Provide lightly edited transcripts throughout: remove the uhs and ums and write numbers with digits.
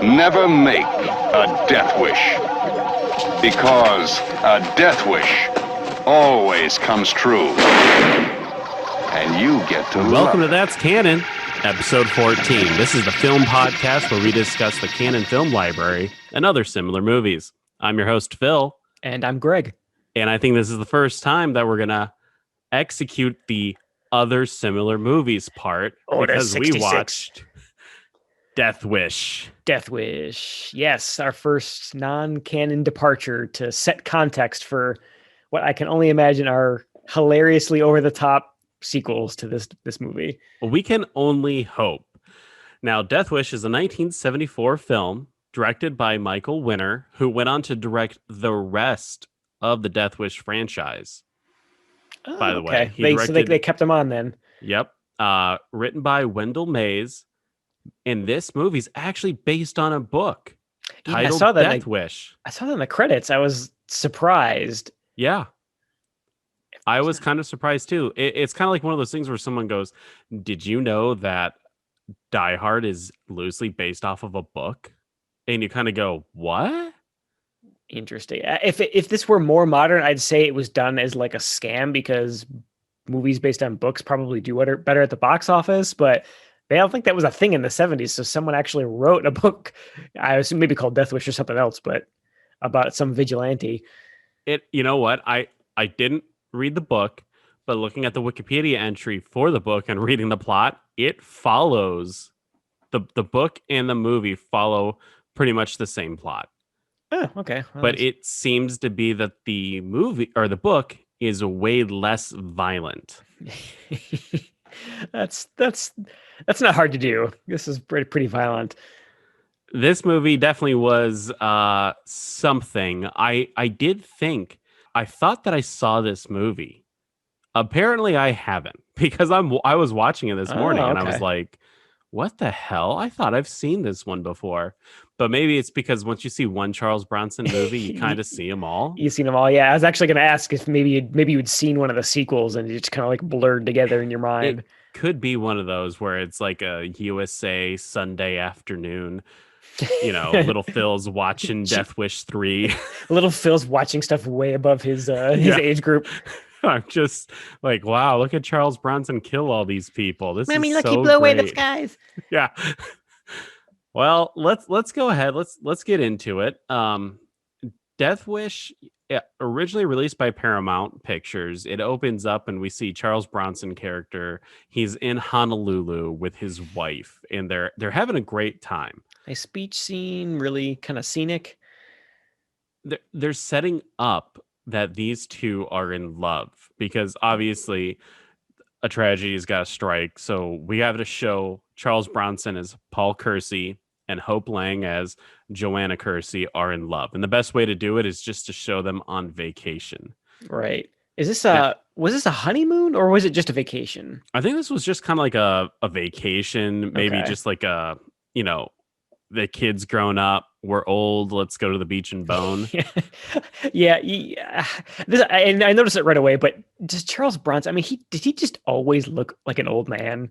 Never make a death wish, because a death wish always comes true. And you get to Welcome to love it. That's Canon, episode 14. This is the film podcast where we discuss the Canon Film Library and other similar movies. I'm your host, Phil, And I'm Greg. and I think this is the first time that we're going to execute the other similar movies part Order because 66. we watched Death Wish. Death Wish. Yes, our first non-canon departure to set context for what I can only imagine are hilariously over-the-top sequels to this movie. We can only hope. Now, Death Wish is a 1974 film directed by Michael Winner, who went on to direct the rest of the Death Wish franchise. Oh, By the way, he so directed. they kept him on then. Yep. Written by Wendell Mays. And this movie's actually based on a book Yeah, I titled saw that, Death Wish. I saw that in the credits. I was surprised. Yeah. I was kind of surprised too. It's kind of like one of those things where someone goes, "Did you know that Die Hard is loosely based off of a book?" And you kind of go, "What?" Interesting. If this were more modern, I'd say it was done as like a scam because movies based on books probably do better at the box office, but I don't think that was a thing in the 70s. So someone actually wrote a book, I assume maybe called Death Wish or something else, but about some vigilante. You know what? I didn't read the book, but looking at the Wikipedia entry for the book and reading the plot, it follows the book and the movie follow pretty much the same plot. Oh, okay. Well, But it seems to be that the movie or the book is way less violent. that's not hard to do. This is pretty violent. This movie definitely was something. I did think, I thought that I saw this movie. Apparently I haven't, because I was watching it this morning and I was okay. like, what the hell? I thought I've seen this one before. But maybe it's because once you see one Charles Bronson movie, you kind of see them all. You've seen them all, yeah. I was actually going to ask if maybe you'd seen one of the sequels and it's kind of like blurred together in your mind. It could be one of those where it's like a USA Sunday afternoon. You know, little Phil's watching Death Wish 3. Little Phil's watching stuff way above his age group. I'm just like, wow, look at Charles Bronson kill all these people. This Mommy, is look, so he blew away the great. skies. Yeah. Well, let's go ahead. Let's get into it. Death Wish, originally released by Paramount Pictures, it opens up and we see Charles Bronson character. He's in Honolulu with his wife, and they're having a great time. Nice beach scene, really kind of scenic. They're setting up that these two are in love because obviously a tragedy has got to strike. So we have to show Charles Bronson as Paul Kersey and Hope Lang as Joanna Kersey are in love. And the best way to do it is just to show them on vacation. Right. Is this was this a honeymoon or was it just a vacation? I think this was just kind of like a vacation, maybe Okay. just like the kids grown up, we're old, let's go to the beach and bone. yeah. I noticed it right away, but just Charles Bronson, I mean, did he just always look like an old man?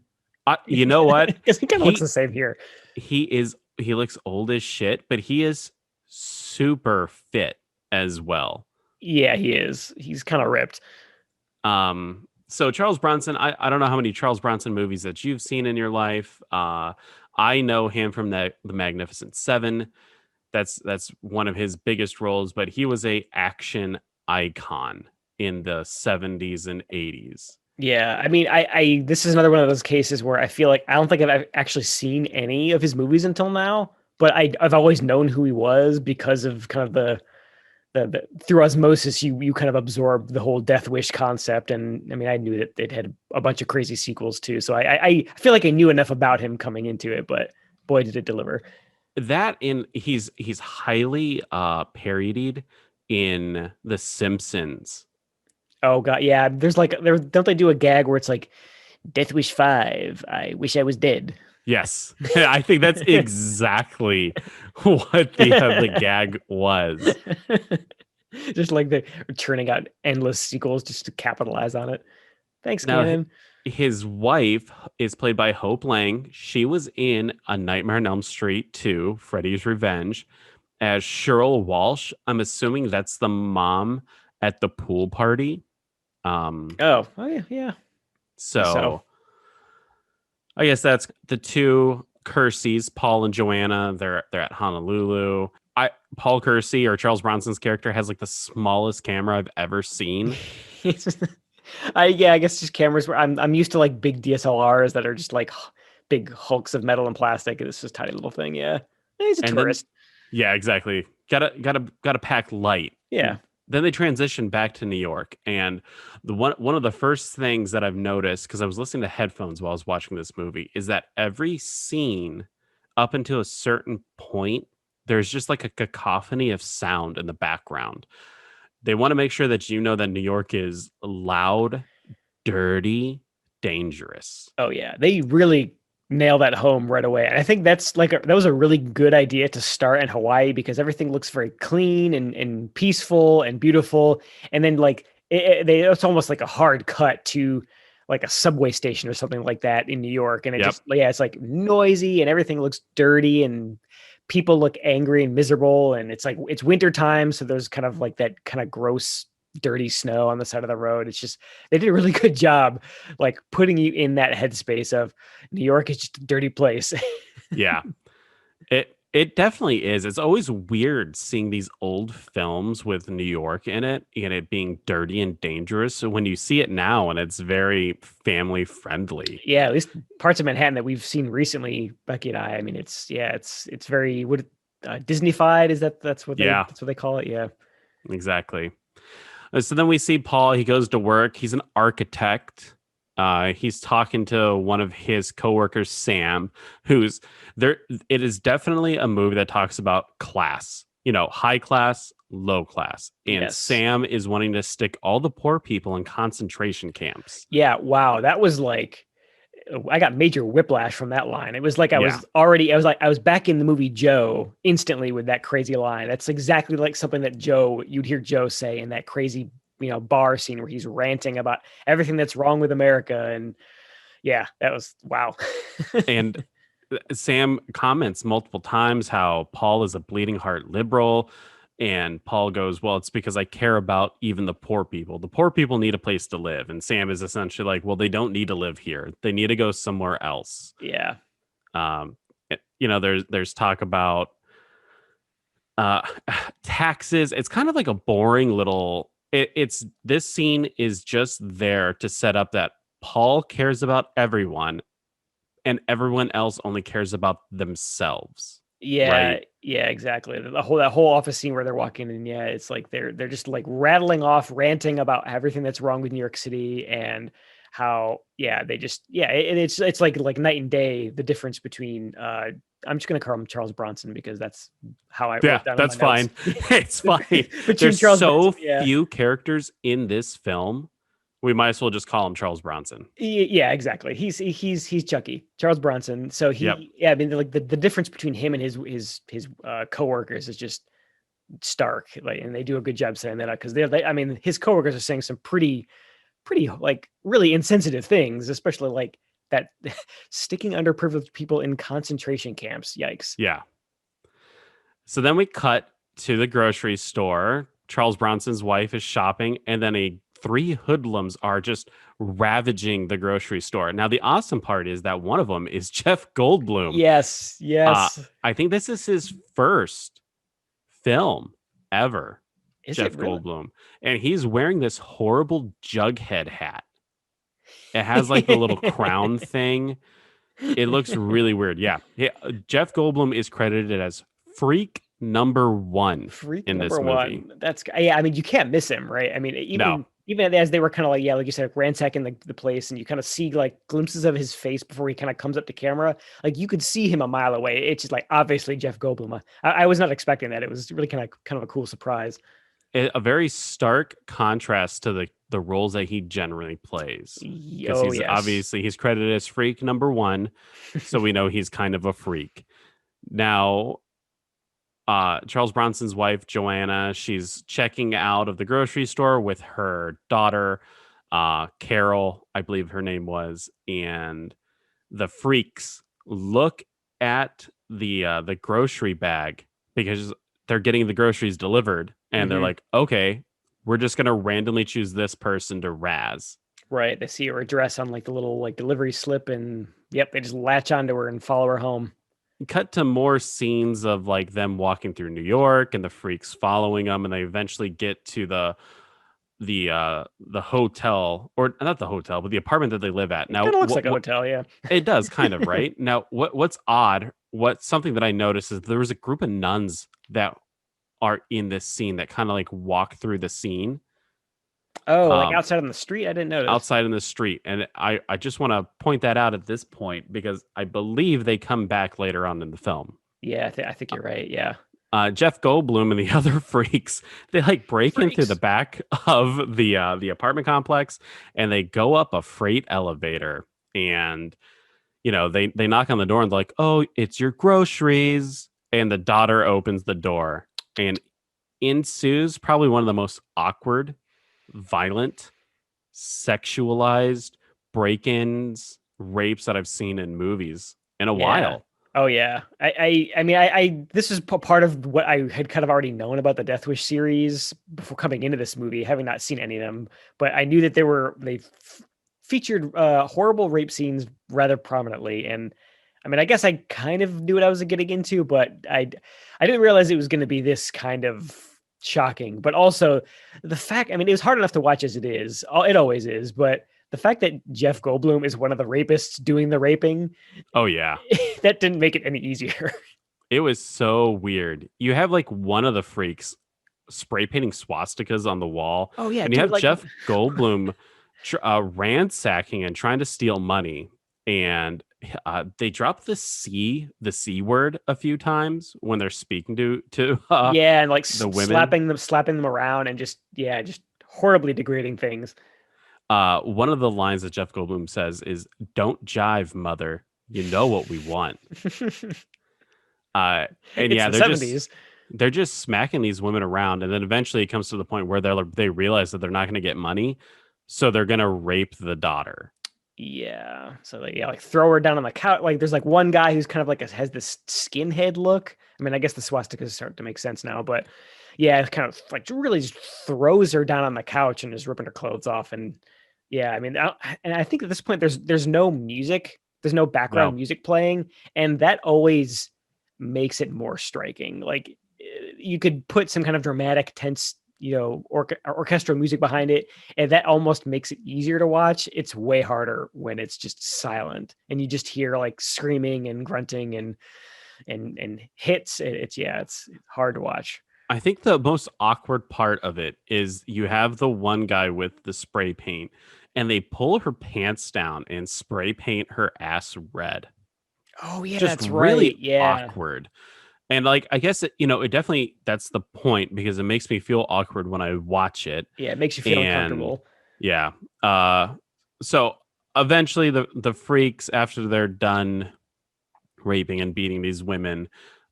You know what? Because he kind of looks the same here. He looks old as shit, but he is super fit as well. Yeah, he is. He's kind of ripped. So Charles Bronson, I don't know how many Charles Bronson movies that you've seen in your life. I know him from the Magnificent Seven. That's one of his biggest roles, but he was a action icon in the 70s and 80s. Yeah, I mean, I this is another one of those cases where I feel like I don't think I've actually seen any of his movies until now, but I've always known who he was because of kind of the through osmosis, you kind of absorb the whole Death Wish concept, and I mean, I knew that it had a bunch of crazy sequels too, so I feel like I knew enough about him coming into it, but boy, did it deliver. That he's highly parodied in The Simpsons. Oh god, yeah. There's like don't they do a gag where it's like Death Wish 5, I wish I was dead. Yes, I think that's exactly what the gag was. Just like they're churning out endless sequels just to capitalize on it. Thanks, Now, Canon. his wife is played by Hope Lang. She was in A Nightmare on Elm Street 2, Freddy's Revenge, as Cheryl Walsh. I'm assuming that's the mom at the pool party. Oh yeah, yeah. So So I guess that's the two Kerseys, Paul and Joanna. They're at Honolulu. Paul Kersey, or Charles Bronson's character, has like the smallest camera I've ever seen. I guess just cameras where I'm used to like big DSLRs that are just like big hulks of metal and plastic, and it's just tiny little thing. Yeah, he's a tourist. Yeah, exactly. Gotta pack light. Yeah. Then they transition back to New York, and one of the first things that I've noticed, because I was listening to headphones while I was watching this movie, is that every scene up until a certain point, there's just like a cacophony of sound in the background. They want to make sure that you know that New York is loud, dirty, dangerous. Oh yeah, they really nail that home right away. And I think that's like that was a really good idea to start in Hawaii because everything looks very clean and peaceful and beautiful. And then like it's almost like a hard cut to like a subway station or something like that in New York. And it's like noisy and everything looks dirty and people look angry and miserable. And it's like it's winter time, so there's kind of like that kind of gross dirty snow on the side of the road. It's just they did a really good job like putting you in that headspace of New York is just a dirty place. Yeah. It definitely is. It's always weird seeing these old films with New York in it and it being dirty and dangerous. So when you see it now and it's very family friendly. Yeah, at least parts of Manhattan that we've seen recently, Becky and I mean, it's very Disneyfied. Is that's what they call it? Yeah, exactly. So then we see Paul. He goes to work. He's an architect. He's talking to one of his coworkers, Sam, who's there. It is definitely a movie that talks about class, high class, low class. And Sam is wanting to stick all the poor people in concentration camps. Yeah. Wow. That was like, I got major whiplash from that line. It was like I was back in the movie Joe instantly with that crazy line. That's exactly like something that you'd hear Joe say in that crazy, bar scene where he's ranting about everything that's wrong with America. And yeah, that was wow. And Sam comments multiple times how Paul is a bleeding heart liberal. And Paul goes, well, it's because I care about even the poor people. The poor people need a place to live. And Sam is essentially like, well, they don't need to live here. They need to go somewhere else. Yeah. There's talk about taxes. It's kind of like a boring little, this scene is just there to set up that Paul cares about everyone and everyone else only cares about themselves. Yeah, right? Yeah, exactly. That whole office scene where they're walking in, yeah, it's like they're just like rattling off, ranting about everything that's wrong with New York City and how it's like night and day the difference between I'm just gonna call him Charles Bronson because that's how I wrote down. That's fine. It's fine. There's few characters in this film. We might as well just call him Charles Bronson. Yeah, exactly. He's Chucky, Charles Bronson. So I mean, like the difference between him and his coworkers is just stark. Like, and they do a good job saying that because I mean, his coworkers are saying some pretty like really insensitive things, especially like that sticking underprivileged people in concentration camps. Yikes. Yeah. So then we cut to the grocery store. Charles Bronson's wife is shopping, and then three hoodlums are just ravaging the grocery store. Now, the awesome part is that one of them is Jeff Goldblum. Yes. I think this is his first film ever. Is Jeff Goldblum. And he's wearing this horrible Jughead hat. It has like the little crown thing. It looks really weird. Yeah. Jeff Goldblum is credited as freak number one in this movie. I mean, you can't miss him, right? I mean, even as they were kind of like, like you said, ransacking the place, and you kind of see like glimpses of his face before he kind of comes up to camera. Like you could see him a mile away. It's just like obviously Jeff Goldblum. I was not expecting that. It was really kind of a cool surprise. A very stark contrast to the roles that he generally plays. Because obviously he's credited as freak number one, so we know he's kind of a freak. Now, Charles Bronson's wife, Joanna, she's checking out of the grocery store with her daughter. Carol, I believe her name was, and the freaks look at the grocery bag because they're getting the groceries delivered, and they're Mhm. like, okay, we're just gonna randomly choose this person to razz. Right. They see her address on like the little like delivery slip, and yep, they just latch onto her and follow her home. Cut to more scenes of like them walking through New York and the freaks following them, and they eventually get to the hotel, or not the hotel, but the apartment that they live at. It Now, kind of looks like a hotel, yeah. it does kind of, right? Now, what's odd, what's something that I noticed is there was a group of nuns that are in this scene that kind of like walk through the scene Oh, like um, outside on the street? I didn't notice. outside in the street. And I just want to point that out at this point because I believe they come back later on in the film. Yeah, I think you're right. Yeah. Jeff Goldblum and the other freaks, they like break in through the Freaks. back of the apartment complex, and they go up a freight elevator, and they knock on the door and they're like, "Oh, it's your groceries." And the daughter opens the door, and ensues probably one of the most awkward, violent, sexualized break-ins, rapes that I've seen in movies in a Yeah. while. Oh yeah. I mean, this is part of what I had kind of already known about the Death Wish series before coming into this movie, having not seen any of them, but I knew that they featured horrible rape scenes rather prominently. And I mean, I guess I kind of knew what I was getting into, but I didn't realize it was going to be this kind of shocking. But also the fact, I mean, it was hard enough to watch as it is. It always is, but the fact that Jeff Goldblum is one of the rapists doing the raping, Oh yeah. that didn't make it any easier. It was so weird. You have like one of the freaks spray painting swastikas on the wall, Oh yeah, and you dude, have like Jeff Goldblum ransacking and trying to steal money. And they drop the c word a few times when they're speaking to yeah, and like the women. slapping them around, and just horribly degrading things. One of the lines that Jeff Goldblum says is, "Don't jive, mother. You know what we want." And It's yeah, the they're just smacking these women around, and then eventually it comes to the point where they realize that they're not going to get money, so they're going to rape the daughter. Yeah. So like throw her down on the couch. Like there's like one guy who's kind of like has this skinhead look. I mean, I guess the swastikas start to make sense now, but yeah, it kind of like really just throws her down on the couch and is ripping her clothes off. And yeah, I mean, and I think at this point there's no music, there's no background No, music playing, and that always makes it more striking. Like you could put some kind of dramatic, tense, orchestral music behind it, and that almost makes it easier to watch. It's way harder when it's just silent and you just hear like screaming and grunting and hits. It's hard to watch. I think the most awkward part of it is you have the one guy with the spray paint, and they pull her pants down and spray paint her ass red. Oh yeah, Just that's really right. Yeah. awkward. And like, I guess it definitely, that's the point, because it makes me feel awkward when I watch it. Yeah, it makes you feel And uncomfortable. yeah, so eventually the freaks, after they're done raping and beating these women,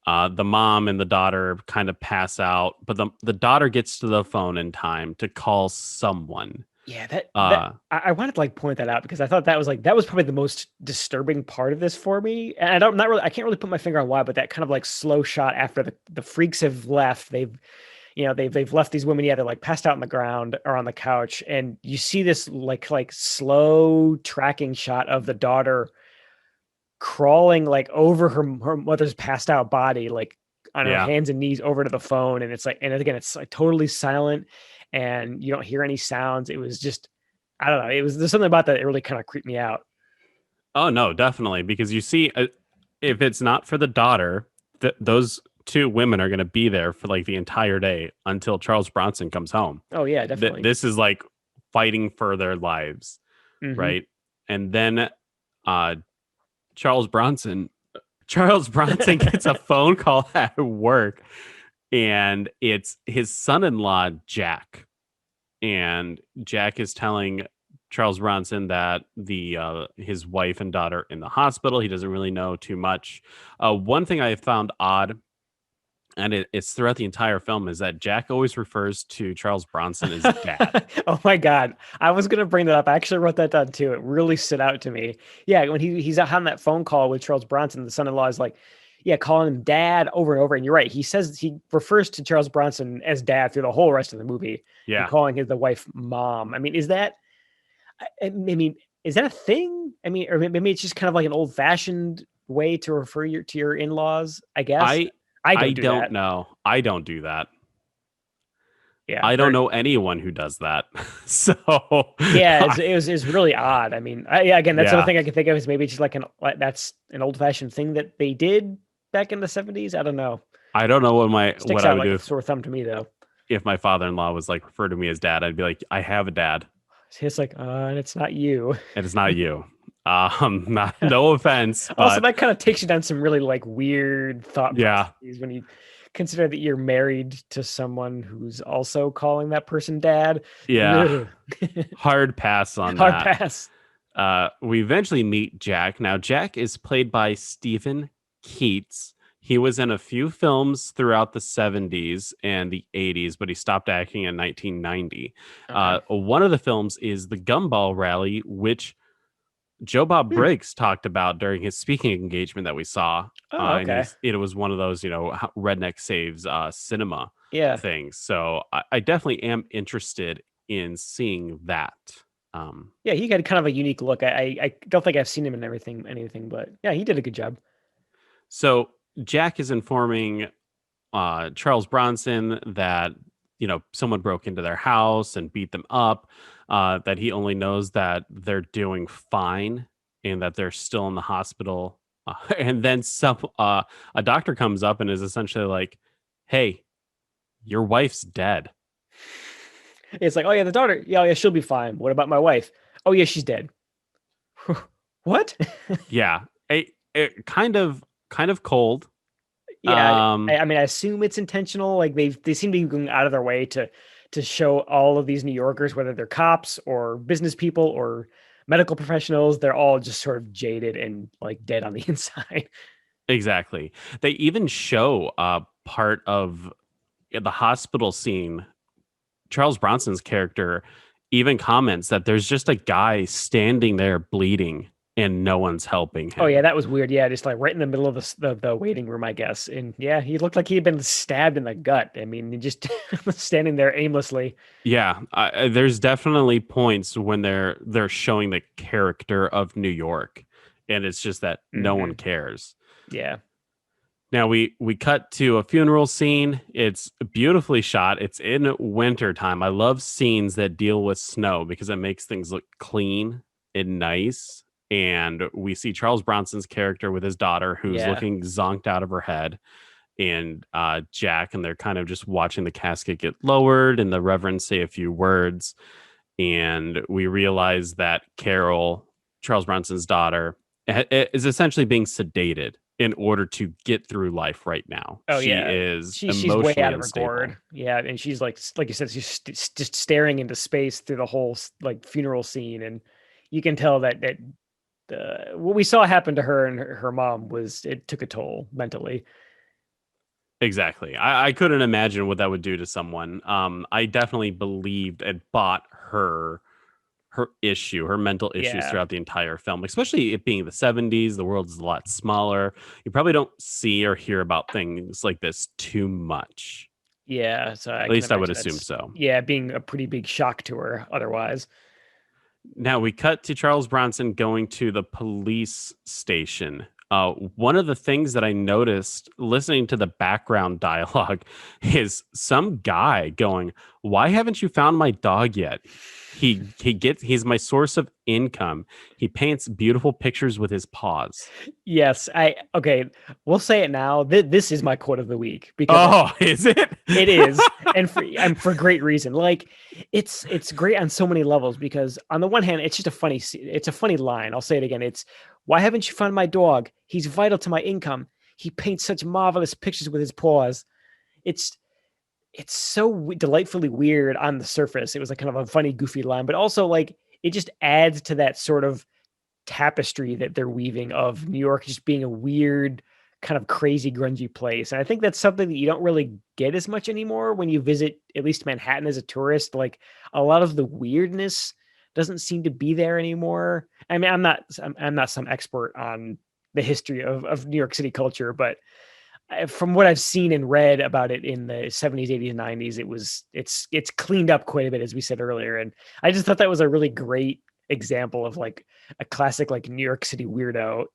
the mom and the daughter kind of pass out, but the daughter gets to the phone in time to call someone. Yeah, that Uh, I wanted to like point that out because I thought that was probably the most disturbing part of this for me. And I can't really put my finger on why, but that kind of like slow shot after the freaks have left, they've left these women, yeah, they're like passed out on the ground or on the couch, and you see this like slow tracking shot of the daughter crawling like over her mother's passed out body, like on her yeah. hands and knees over to the phone. And it's like, and again, it's like totally silent and you don't hear any sounds. It was just, I don't know. There's something about that. It really kind of creeped me out. Oh no, definitely, because you see, if it's not for the daughter, those two women are going to be there for like the entire day until Charles Bronson comes home. Oh yeah, definitely. This is like fighting for their lives, Mhm. right? And then Charles Bronson gets a phone call at work, and it's his son-in-law Jack, and Jack is telling Charles Bronson that his wife and daughter in the hospital. He doesn't really know too much. One thing I found odd and it's throughout the entire film, is that Jack always refers to Charles Bronson as dad. Oh my God. I was gonna bring that up. I actually wrote that down too. It really stood out to me. Yeah, when he's on that phone call with Charles Bronson, the son-in-law is like, yeah, calling him dad over and over. And you're right. He refers to Charles Bronson as dad through the whole rest of the movie and Yeah. calling the wife mom. I mean, I mean, is that a thing? I mean, or maybe it's just kind of like an old-fashioned way to refer to your in-laws, I guess. I I I don't do don't that. know. I don't do that. Yeah. I don't know anyone who does that. So Yeah, it was really odd. I mean, yeah, again, that's the Yeah. other thing I can think of is maybe just like that's an old fashioned thing that they did back in the 70s. I don't know. I don't know Sticks what I out would like do a sore thumb to me though. if my father-in-law was like referred to me as dad. I'd be like, I have a dad, It's like, and it's not you. and it's not you. No offense, Also, but that kind of takes you down some really like weird thought yeah, processes when you consider that you're married to someone who's also calling that person dad. yeah, Ugh. hard pass on Hard that. pass. We eventually meet Jack. Now, Jack is played by Stephen Keats. He was in a few films throughout the 70s and the 80s, but he stopped acting in 1990. Okay. One of the films is The Gumball Rally, which Joe Bob Hmm. Briggs talked about during his speaking engagement that we saw. Oh, And okay. it was one of those, redneck saves cinema Yeah. things. So I definitely am interested in seeing that. Yeah, he had kind of a unique look. I don't think I've seen him in anything, but yeah, he did a good job. So Jack is informing Charles Bronson that someone broke into their house and beat them up. That he only knows that they're doing fine and that they're still in the hospital. And then a doctor comes up and is essentially like, "Hey, your wife's dead." It's like, oh yeah, the daughter, yeah, she'll be fine. What about my wife? Oh yeah, she's dead. What? Yeah, it kind of cold. Yeah, Um, I mean, I assume it's intentional. Like they seem to be going out of their way to show all of these New Yorkers, whether they're cops or business people or medical professionals, they're all just sort of jaded and like dead on the inside. exactly. They even show part of the hospital scene. Charles Bronson's character even comments that there's just a guy standing there bleeding and no one's helping him. Oh yeah, that was weird. Yeah, just like right in the middle of the waiting room, I guess. And yeah, he looked like he had been stabbed in the gut. I mean, he just standing there aimlessly. Yeah, there's definitely points when they're showing the character of New York, and it's just that no one cares. Yeah. Now we cut to a funeral scene. It's beautifully shot. It's in winter time. I love scenes that deal with snow because it makes things look clean and nice. And we see Charles Bronson's character with his daughter who's Yeah. looking zonked out of her head, and Jack, and they're kind of just watching the casket get lowered and the Reverend say a few words. And we realize that Carol, Charles Bronson's daughter, is essentially being sedated in order to get through life right now. Oh, She yeah. is She's emotionally way out of her unstable. gourd. Yeah, and she's like you said, she's just staring into space through the whole like funeral scene, and you can tell that what we saw happen to her and her mom it took a toll mentally. Exactly. I couldn't imagine what that would do to someone. I definitely believed and bought her mental issues Yeah. throughout the entire film, especially it being the 70s. The world is a lot smaller. You probably don't see or hear about things like this too much. Yeah, so At least I would assume so. Yeah, being a pretty big shock to her otherwise. Now we cut to Charles Bronson going to the police station. One of the things that I noticed listening to the background dialogue is some guy going, "Why haven't you found my dog yet? He's my source of income. He paints beautiful pictures with his paws." Yes, okay. We'll say it now. This is my quote of the week because Oh, is it? it is, and for great reason. Like it's great on so many levels because on the one hand, it's just it's a funny line. I'll say it again. It's, "Why haven't you found my dog? He's vital to my income. He paints such marvelous pictures with his paws." It's so delightfully weird on the surface. It was like kind of a funny, goofy line, but also like it just adds to that sort of tapestry that they're weaving of New York just being a weird kind of crazy grungy place. And I think that's something that you don't really get as much anymore when you visit at least Manhattan as a tourist. Like a lot of the weirdness doesn't seem to be there anymore. I mean, I'm not some expert on the history of New York City culture, but from what I've seen and read about it in the 70s, 80s, 90s, it's cleaned up quite a bit, as we said earlier. And I just thought that was a really great example of like a classic like New York City weirdo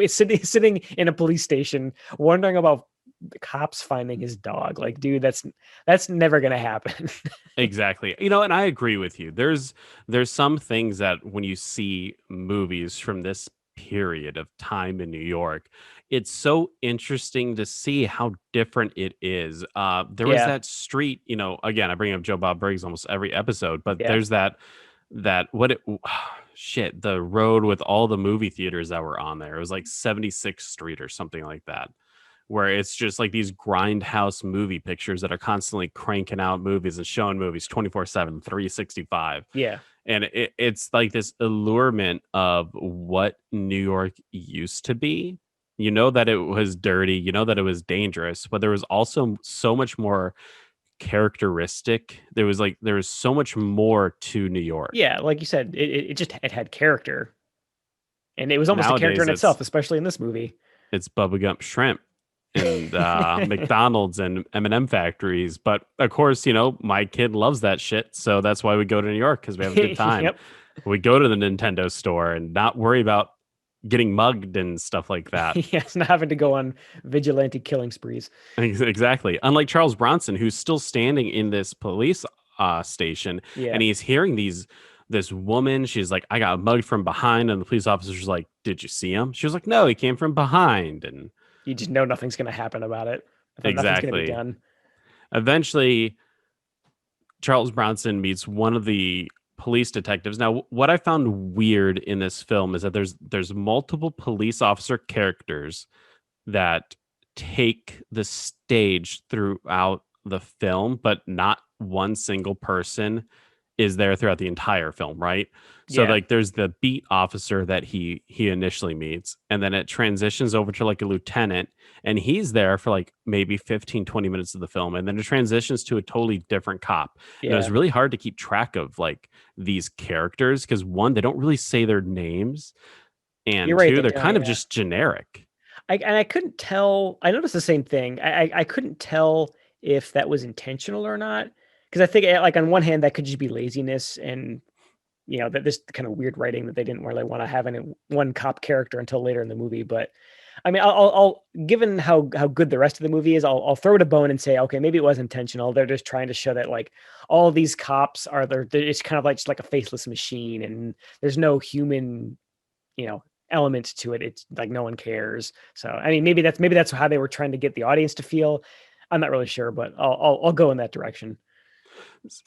sitting in a police station wondering about the cops finding his dog. Like, dude, that's never gonna happen. Exactly. And I agree with you. There's some things that when you see movies from this period of time in New York, it's so interesting to see how different it is. There was Yeah. that street, again, I bring up Joe Bob Briggs almost every episode, but Yeah. there's that what it shit, the road with all the movie theaters that were on there. It was like 76th Street or something like that, where it's just like these grindhouse movie pictures that are constantly cranking out movies and showing movies 24/7, 365. Yeah. And it's like this allurement of what New York used to be. You know that it was dirty, you know that it was dangerous, but there was also so much more characteristic. There was so much more to New York. Yeah, like you said, it had character. And it was almost a character Nowadays, in itself, especially in this movie. it's Bubba Gump Shrimp and McDonald's and M&M factories. But of course, my kid loves that shit. So that's why we go to New York, because we have a good time. Yep. We go to the Nintendo store and not worry about getting mugged and stuff like that. Yes, not having to go on vigilante killing sprees. Exactly. Unlike Charles Bronson, who's still standing in this police station, Yeah. and he's hearing this woman. She's like, I got mugged from behind, and the police officer's like, did you see him? She was like, no, he came from behind. And You just know nothing's going to happen about it. Nothing's going to be exactly. done. Eventually, Charles Bronson meets one of the police detectives. Now, what I found weird in this film is that there's multiple police officer characters that take the stage throughout the film, but not one single person is there throughout the entire film, right? So Yeah. like there's the beat officer that he initially meets, and then it transitions over to like a lieutenant, and he's there for like maybe 15-20 minutes of the film, and then it transitions to a totally different cop. And it was Yeah. really hard to keep track of like these characters, because one, they don't really say their names, and You're right, two, they they're don't, kind of yeah. just generic. I couldn't tell. I noticed the same thing. I couldn't tell if that was intentional or not, because I think like on one hand that could just be laziness and that this kind of weird writing that they didn't really want to have in one cop character until later in the movie. But I mean, I'll given how good the rest of the movie is, I'll throw it a bone and say, okay, maybe it was intentional. They're just trying to show that like all these cops are they're it's kind of like just like a faceless machine, and there's no human, element to it. It's like no one cares. So I mean, maybe that's how they were trying to get the audience to feel. I'm not really sure, but I'll go in that direction.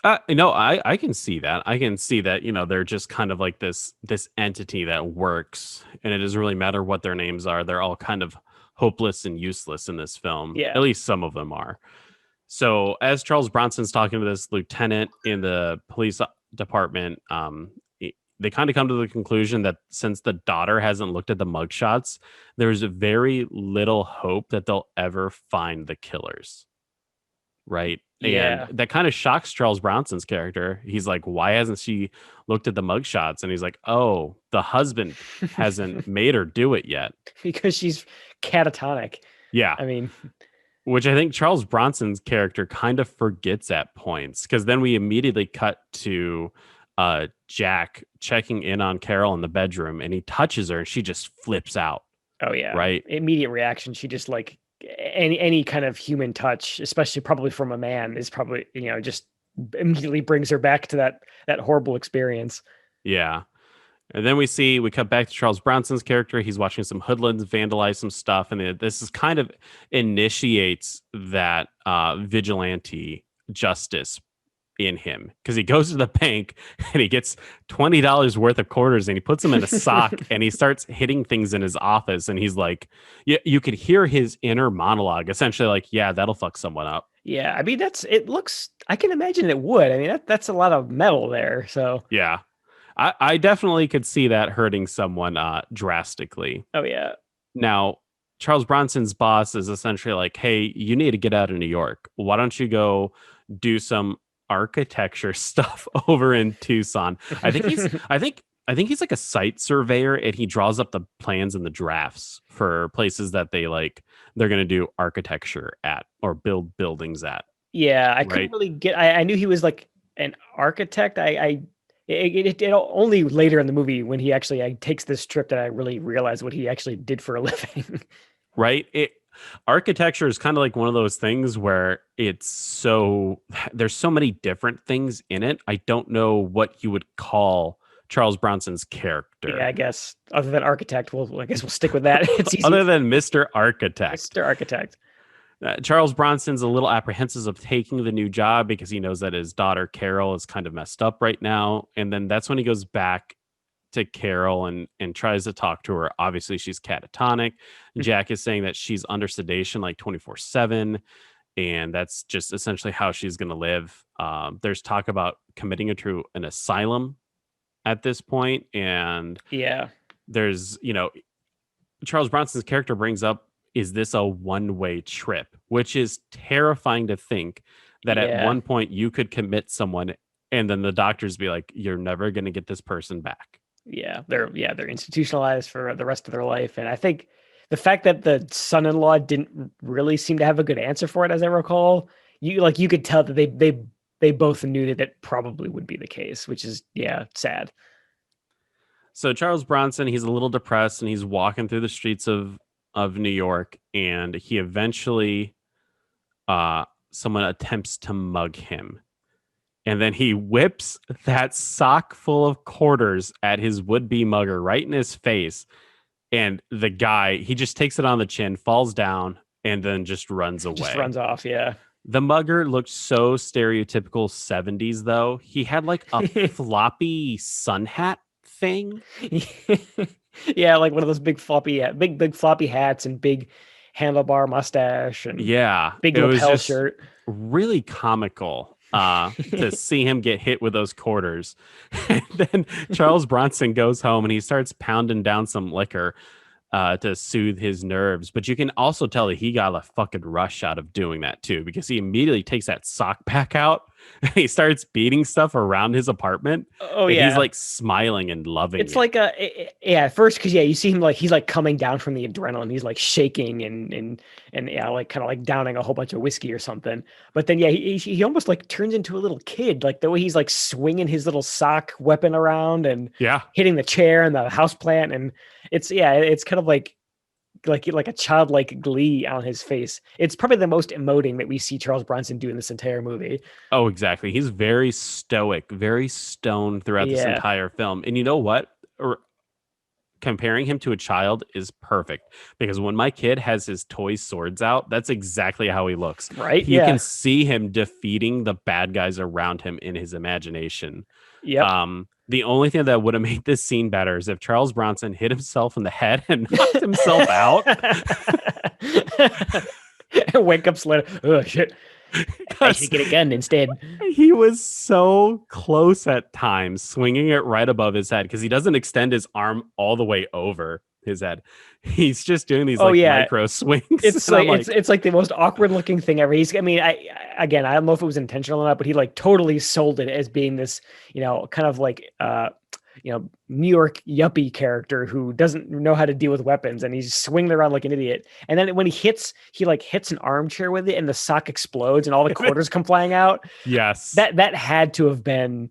I can see that. I can see that, they're just kind of like this entity that works, and it doesn't really matter what their names are. They're all kind of hopeless and useless in this film. Yeah. At least some of them are. So as Charles Bronson's talking to this lieutenant in the police department, they kind of come to the conclusion that since the daughter hasn't looked at the mugshots, there's very little hope that they'll ever find the killers. Right. Yeah. And that kind of shocks Charles Bronson's character. He's like, why hasn't she looked at the mugshots? And he's like, oh, the husband hasn't made her do it yet. Because she's catatonic. Yeah. I mean, which I think Charles Bronson's character kind of forgets at points, because then we immediately cut to Jack checking in on Carol in the bedroom, and he touches her and she just flips out. Oh yeah. Right. Immediate reaction. She just like any kind of human touch, especially probably from a man, is probably, just immediately brings her back to that horrible experience. Yeah. And then we cut back to Charles Bronson's character. He's watching some hoodlums vandalize some stuff. And this is kind of initiates that vigilante justice in him, because he goes to the bank and he gets $20 worth of quarters and he puts them in a sock and he starts hitting things in his office. And he's like, you could hear his inner monologue, essentially like, yeah, that'll fuck someone up. Yeah. I mean, I can imagine it would. I mean, that's a lot of metal there. So yeah, I definitely could see that hurting someone drastically. Oh yeah. Now, Charles Bronson's boss is essentially like, "Hey, you need to get out of New York. Why don't you go do some architecture stuff over in Tucson?" I think he's like a site surveyor, and he draws up the plans and the drafts for places that they're going to do architecture at or build buildings at, Yeah, I couldn't right? really get. I knew he was like an architect. It only later in the movie when he actually takes this trip that I really realized what he actually did for a living. Right? Architecture is kind of like one of those things where there's so many different things in it. I don't know what you would call Charles Bronson's Yeah, character I guess other than architect, I guess we'll stick with that. It's easy. other than Mr. Architect. Mr. Architect. Charles Bronson's a little apprehensive of taking the new job because he knows that his daughter Carol is kind of messed up right now, and then that's when he goes back to Carol and tries to talk to her. Obviously, she's catatonic. Jack is saying that she's under sedation like 24/7, and that's just essentially how she's going to live. There's talk about committing her to an asylum at this point, and Yeah. there's Charles Bronson's character brings up, is this a one-way trip? Which is terrifying to think that at Yeah. one point you could commit someone and then the doctors be like, you're never going to get this person back. Yeah, they're institutionalized for the rest of their life, and I think the fact that the son-in-law didn't really seem to have a good answer for it, as I recall, you could tell that they both knew that it probably would be the case, which is sad. So Charles Bronson, he's a little depressed and he's walking through the streets of New York, and he eventually someone attempts to mug him. And then he whips that sock full of quarters at his would-be mugger right in his face. And the guy, he just takes it on the chin, falls down, and then just runs away. Just runs off, yeah. The mugger looked so stereotypical 70s, though. He had like a floppy sun hat thing. Yeah, like one of those big floppy hats and big handlebar mustache and big lapel shirt. Really comical to see him get hit with those quarters. And then Charles Bronson goes home and he starts pounding down some liquor to soothe his nerves. But you can also tell that he got a fucking rush out of doing that too, because he immediately takes that sock pack out and he starts beating stuff around his apartment. Oh, and yeah. he's like smiling and loving It's it. like at first, because you see him like he's like coming down from the adrenaline. He's like shaking and like kind of like downing a whole bunch of whiskey or something. But then he almost like turns into a little kid, like the way he's like swinging his little sock weapon around and hitting the chair and the houseplant, and it's kind of like a childlike glee on his face. It's probably the most emoting that we see Charles Bronson do in this entire movie. Oh, exactly. He's very stoic, very stoned throughout this entire film. And you know what? Comparing him to a child is perfect, because when my kid has his toy swords out, that's exactly how he looks. Right? You can see him defeating the bad guys around him in his imagination. Yep. The only thing that would have made this scene better is if Charles Bronson hit himself in the head and knocked himself out. Wake up later. Oh shit! I should get a gun instead. He was so close at times, swinging it right above his head, because he doesn't extend his arm all the way over his head. He's just doing these micro swings. It's like it's like the most awkward looking thing ever. I don't know if it was intentional or not, but he like totally sold it as being this, kind of like New York yuppie character who doesn't know how to deal with weapons, and he's swinging around like an idiot. And then when he hits an armchair with it, and the sock explodes, and all the quarters come flying out. Yes, that had to have been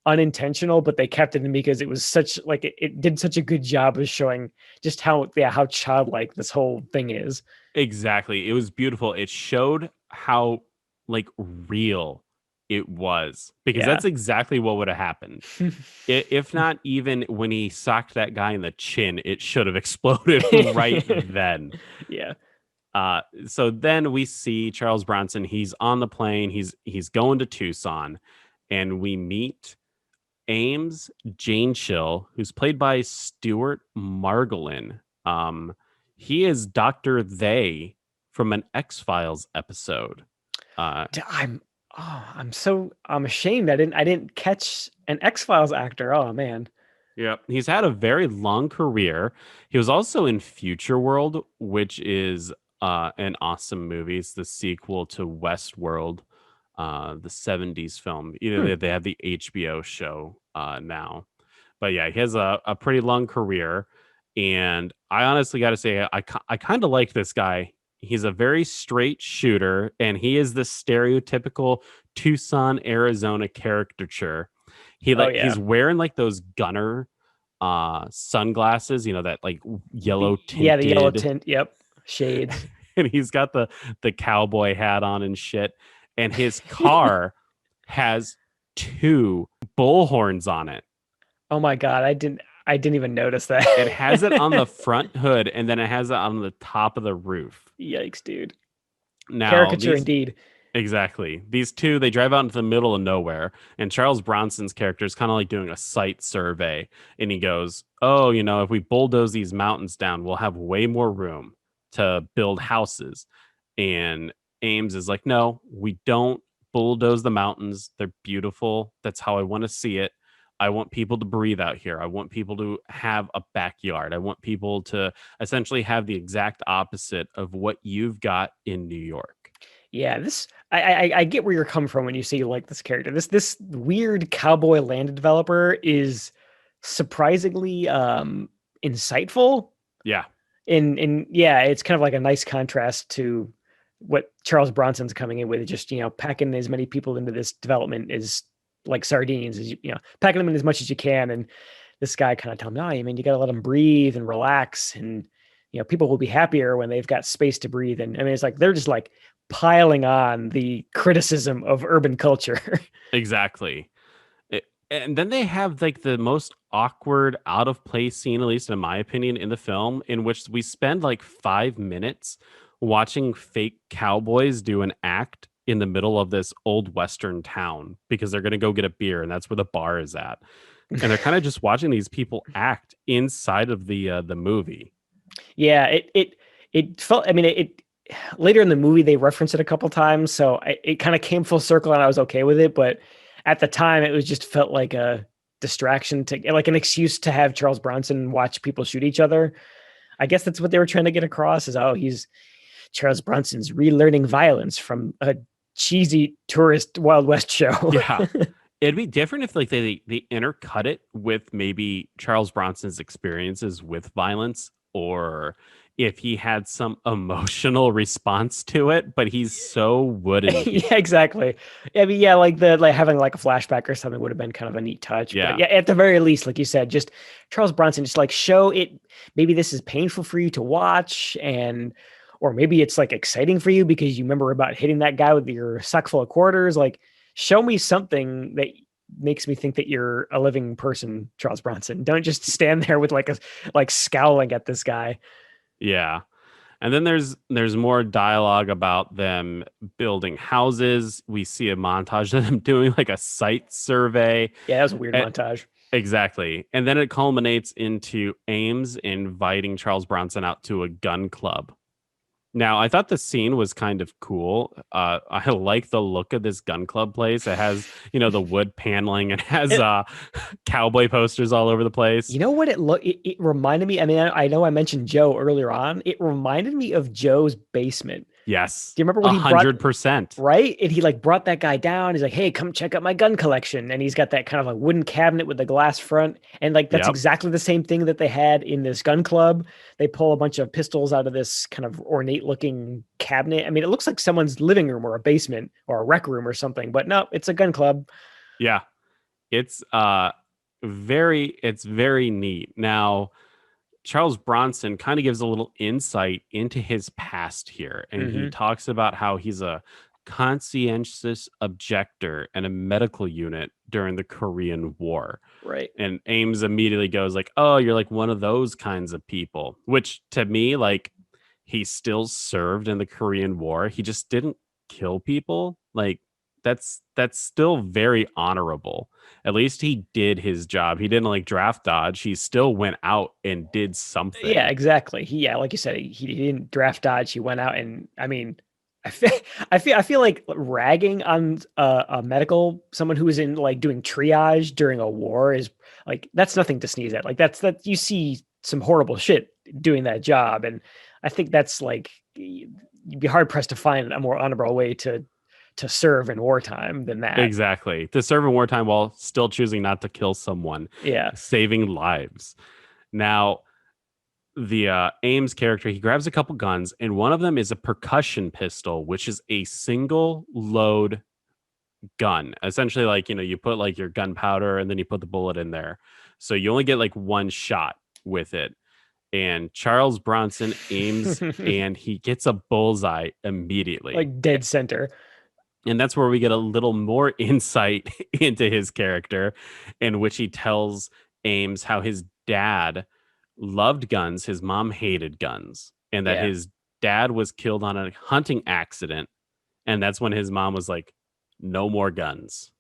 unintentional, but they kept it in because it was such like it did such a good job of showing just how childlike this whole thing is. Exactly, it was beautiful. It showed how like real it was, because that's exactly what would have happened. If not even when he socked that guy in the chin, it should have exploded right then. Yeah. So then we see Charles Bronson. He's on the plane. He's going to Tucson, and we meet Ames Janeshill, who's played by Stuart Margolin. He is Dr. They from an X-Files episode. I'm ashamed I didn't catch an X-Files actor. Oh man. Yep. He's had a very long career. He was also in Future World, which is an awesome movie. It's the sequel to Westworld, the 70s film. Either Hmm. they have the HBO show now. But yeah, he has a pretty long career. And I honestly got to say, I kind of like this guy. He's a very straight shooter, and he is the stereotypical Tucson, Arizona caricature. Oh yeah. He's wearing like those gunner sunglasses, that like yellow Yeah, the yellow tinted, tint. Yep. Shades. and he's got the cowboy hat on and shit. And his car has two bull horns on it. Oh my god, I didn't even notice that. It has it on the front hood, and then it has it on the top of the roof. Yikes, dude. Now, Caricature indeed. exactly. These two, they drive out into the middle of nowhere, and Charles Bronson's character is kind of like doing a site survey, and he goes, "Oh, if we bulldoze these mountains down, we'll have way more room to build houses." And Ames is like, "No, we don't bulldoze the mountains. They're beautiful. That's how I want to see it. I want people to breathe out here. I want people to have a backyard. I want people to essentially have the exact opposite of what you've got in New York." Yeah, I get where you're coming from when you say you like this character. This weird cowboy land developer is surprisingly insightful. Yeah. And yeah, it's kind of like a nice contrast to what Charles Bronson's coming in with, just packing as many people into this development as like sardines, as packing them in as much as you can. And this guy kind of telling me, "No, I mean, you got to let them breathe and relax, and people will be happier when they've got space to breathe." And I mean, it's like they're just like piling on the criticism of urban culture. Exactly. And then they have like the most awkward, out of place scene, at least in my opinion, in the film, in which we spend like 5 minutes watching fake cowboys do an act in the middle of this old Western town because they're going to go get a beer, and that's where the bar is at. And they're kind of just watching these people act inside of the movie. Yeah, it felt. I mean, it later in the movie they reference it a couple times, so it kind of came full circle, and I was okay with it. But at the time, it was just felt like a distraction, to like an excuse to have Charles Bronson watch people shoot each other. I guess that's what they were trying to get across: is he's Charles Bronson's relearning violence from a cheesy tourist Wild West show. Yeah. It'd be different if like they intercut it with maybe Charles Bronson's experiences with violence, or if he had some emotional response to it, but he's so wooden. Yeah, exactly. I mean, yeah, like having like a flashback or something would have been kind of a neat touch. Yeah. But yeah, at the very least, like you said, just Charles Bronson, just like show it. Maybe this is painful for you to watch, or maybe it's like exciting for you because you remember about hitting that guy with your sack full of quarters. Like, show me something that makes me think that you're a living person, Charles Bronson. Don't just stand there with like scowling at this guy. Yeah. And then there's more dialogue about them building houses. We see a montage of them doing like a site survey. Yeah, that was a weird montage. Exactly. And then it culminates into Ames inviting Charles Bronson out to a gun club. Now, I thought the scene was kind of cool. I like the look of this gun club place. It has, the wood paneling. It has cowboy posters all over the place. You know what it reminded me? I mean, I know I mentioned Joe earlier on. It reminded me of Joe's basement. Yes. Do you remember when 100%. Right? And he like brought that guy down. He's like, "Hey, come check out my gun collection." And he's got that kind of like wooden cabinet with the glass front. And like, that's exactly the same thing that they had in this gun club. They pull a bunch of pistols out of this kind of ornate looking cabinet. I mean, it looks like someone's living room or a basement or a rec room or something, but no, it's a gun club. Yeah. It's very neat. Now, Charles Bronson kind of gives a little insight into his past here. And he talks about how he's a conscientious objector in a medical unit during the Korean War. Right. And Ames immediately goes like, "Oh, you're like one of those kinds of people," which to me, like, he still served in the Korean War. He just didn't kill people. Like, that's still very honorable. At least he did his job. He didn't like draft dodge. He still went out and did something. Yeah, exactly. Like you said, he didn't draft dodge. He went out and, I mean, I feel like ragging on a medical someone who is in like doing triage during a war is like that's nothing to sneeze at. Like that you see some horrible shit doing that job, and I think that's like you'd be hard pressed to find a more honorable way to serve in wartime than that. Exactly. To serve in wartime while still choosing not to kill someone, Yeah, saving lives. Now, the Ames character, he grabs a couple guns, and one of them is a percussion pistol, which is a single load gun. Essentially, like, you put like your gunpowder and then you put the bullet in there. So you only get like one shot with it. And Charles Bronson aims and he gets a bullseye immediately. like dead center. And that's where we get a little more insight into his character, in which he tells Ames how his dad loved guns, his mom hated guns, and that Yeah. his dad was killed on a hunting accident. And that's when his mom was like, no more guns.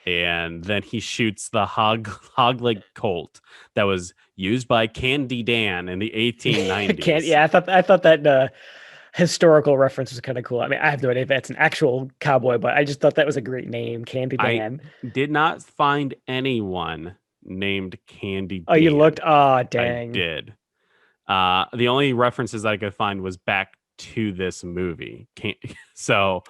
And then he shoots the hog-leg Colt that was used by Candy Dan in the 1890s. Yeah, I thought that historical reference was kind of cool. I mean, I have no idea if that's an actual cowboy, but I just thought that was a great name, Candy Dan. Did not find anyone named Candy Dan. Oh, you looked? Oh, dang. I did. The only references I could find was back to this movie. Candy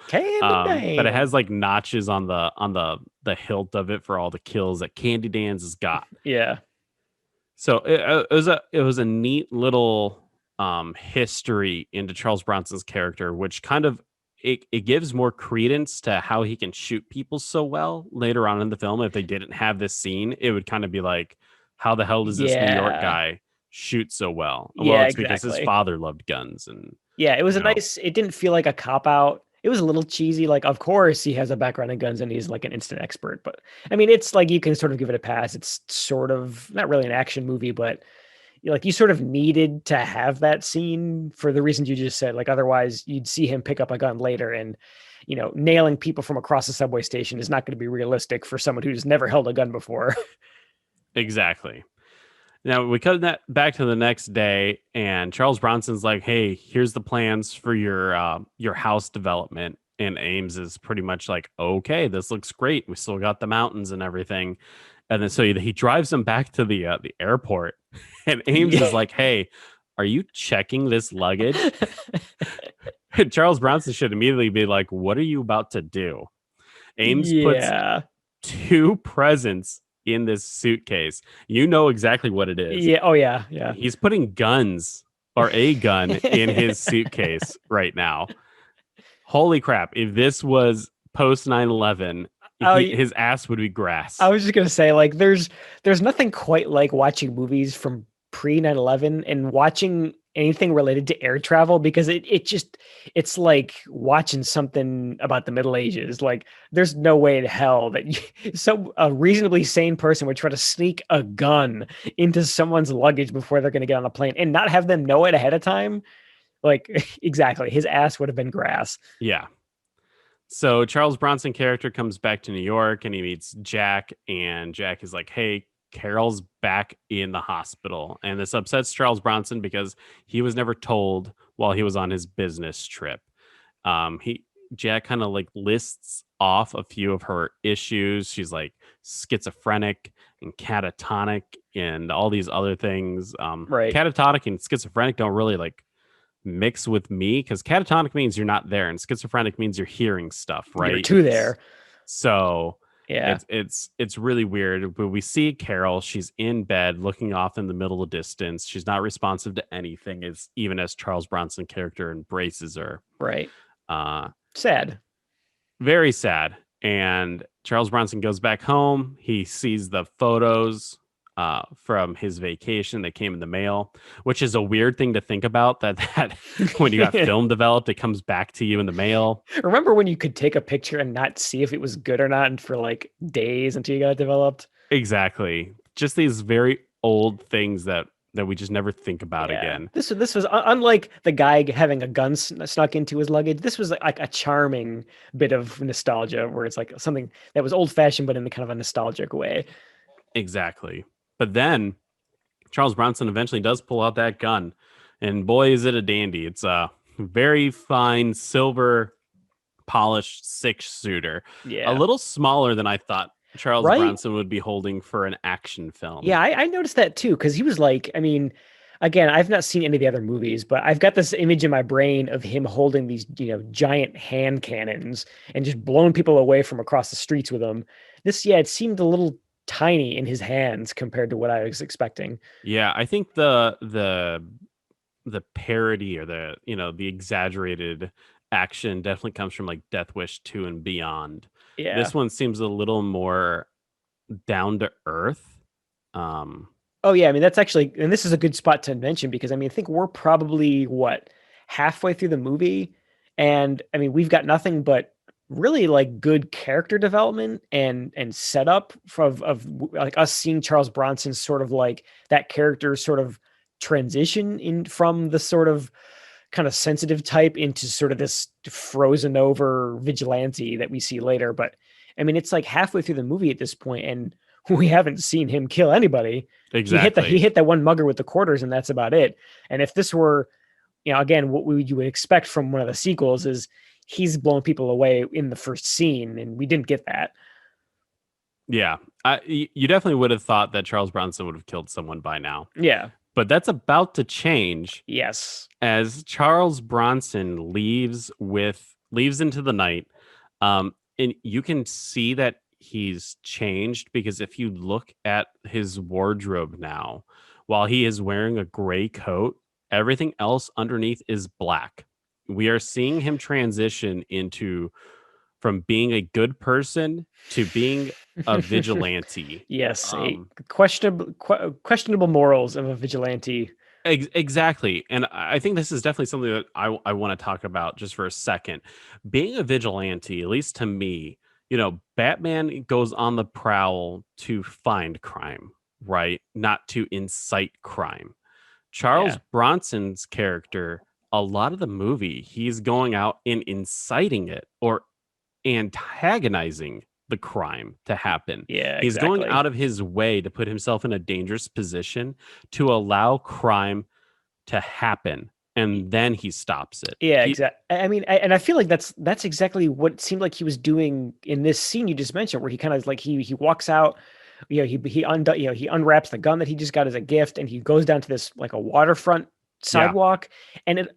Dan. But it has like notches on the hilt of it for all the kills that Candy Dan's has got. Yeah. So it was a neat little history into Charles Bronson's character, which kind of it gives more credence to how he can shoot people so well later on in the film. If they didn't have this scene, it would kind of be like, how the hell does this New York guy shoot so well? Well, it's because his father loved guns. And yeah, it was it didn't feel like a cop out. It was a little cheesy. Like, of course he has a background in guns and he's like an instant expert, but I mean, it's like, you can sort of give it a pass. It's sort of not really an action movie, but like you sort of needed to have that scene for the reasons you just said. Like, otherwise you'd see him pick up a gun later, and nailing people from across the subway station is not going to be realistic for someone who's never held a gun before. Exactly. Now we cut that back to the next day, and Charles Bronson's like, "Hey, here's the plans for your house development." And Ames is pretty much like, "Okay, this looks great. We still got the mountains and everything." And then so he drives him back to the airport, and Ames is like, "Hey, are you checking this luggage?" And Charles Bronson should immediately be like, "What are you about to do?" Ames puts 2 presents in this suitcase. You know exactly what it is. Yeah. Oh yeah. Yeah. He's putting guns or a gun in his suitcase right now. Holy crap. If this was post 9/11, his ass would be grass. I was just going to say, like, there's nothing quite like watching movies from pre 9/11 and watching anything related to air travel, because it's like watching something about the Middle Ages. Like, there's no way in hell that a reasonably sane person would try to sneak a gun into someone's luggage before they're going to get on a plane and not have them know it ahead of time. Like, exactly. His ass would have been grass. Yeah. So Charles Bronson character comes back to New York and he meets Jack, and Jack is like, "Hey, Carol's back in the hospital." And this upsets Charles Bronson because he was never told while he was on his business trip. Jack kind of like lists off a few of her issues. She's like schizophrenic and catatonic and all these other things. Right. Catatonic and schizophrenic don't really like mix with me, because catatonic means you're not there and schizophrenic means you're hearing stuff, right? You're too there. So yeah, it's really weird. But we see Carol, she's in bed looking off in the middle of distance. She's not responsive to anything, even as Charles Bronson character embraces her. Right. Sad. Very sad. And Charles Bronson goes back home. He sees the photos from his vacation that came in the mail, which is a weird thing to think about, that when you got film developed, it comes back to you in the mail. Remember when you could take a picture and not see if it was good or not, and for like days until you got it developed? Exactly. Just these very old things that we just never think about again. This was unlike the guy having a gun snuck into his luggage. This was like a charming bit of nostalgia, where it's like something that was old fashioned, but in a kind of a nostalgic way. Exactly. But then Charles Bronson eventually does pull out that gun, and boy, is it a dandy. It's very fine silver polished 6-shooter, a Yeah. little smaller than I thought Charles Right? Bronson would be holding for an action film. Yeah, I noticed that too, because he was like, I mean, again, I've not seen any of the other movies, but I've got this image in my brain of him holding these, giant hand cannons and just blowing people away from across the streets with them. This, yeah, it seemed a little tiny in his hands compared to what I was expecting. Yeah, I think the parody or the exaggerated action definitely comes from like Death Wish 2 and beyond. Yeah. This one seems a little more down to earth. Oh yeah, I mean that's actually, and this is a good spot to mention because I mean I think we're probably what, halfway through the movie, and I mean we've got nothing but really like good character development and setup of like us seeing Charles Bronson sort of like that character sort of transition in from the sort of kind of sensitive type into sort of this frozen over vigilante that we see later. But I mean it's like halfway through the movie at this point and we haven't seen him kill anybody. Exactly. He hit that one mugger with the quarters, and that's about it. And if this were, again, what you would expect from one of the sequels is he's blowing people away in the first scene, and we didn't get that. Yeah, you definitely would have thought that Charles Bronson would have killed someone by now. Yeah. But that's about to change. Yes. As Charles Bronson leaves into the night, and you can see that he's changed because if you look at his wardrobe now, while he is wearing a gray coat, everything else underneath is black. We are seeing him transition from being a good person to being a vigilante. Yes, questionable morals of a vigilante. Exactly. And I think this is definitely something that I want to talk about just for a second. Being a vigilante, at least to me, Batman goes on the prowl to find crime, right? Not to incite crime. Charles Bronson's character, a lot of the movie, he's going out and inciting it or antagonizing the crime to happen. Yeah, he's going out of his way to put himself in a dangerous position to allow crime to happen, and then he stops it. Yeah, exactly. I mean, and I feel like that's exactly what it seemed like he was doing in this scene you just mentioned, where he kind of like he walks out, he unwraps the gun that he just got as a gift, and he goes down to this like a waterfront sidewalk, and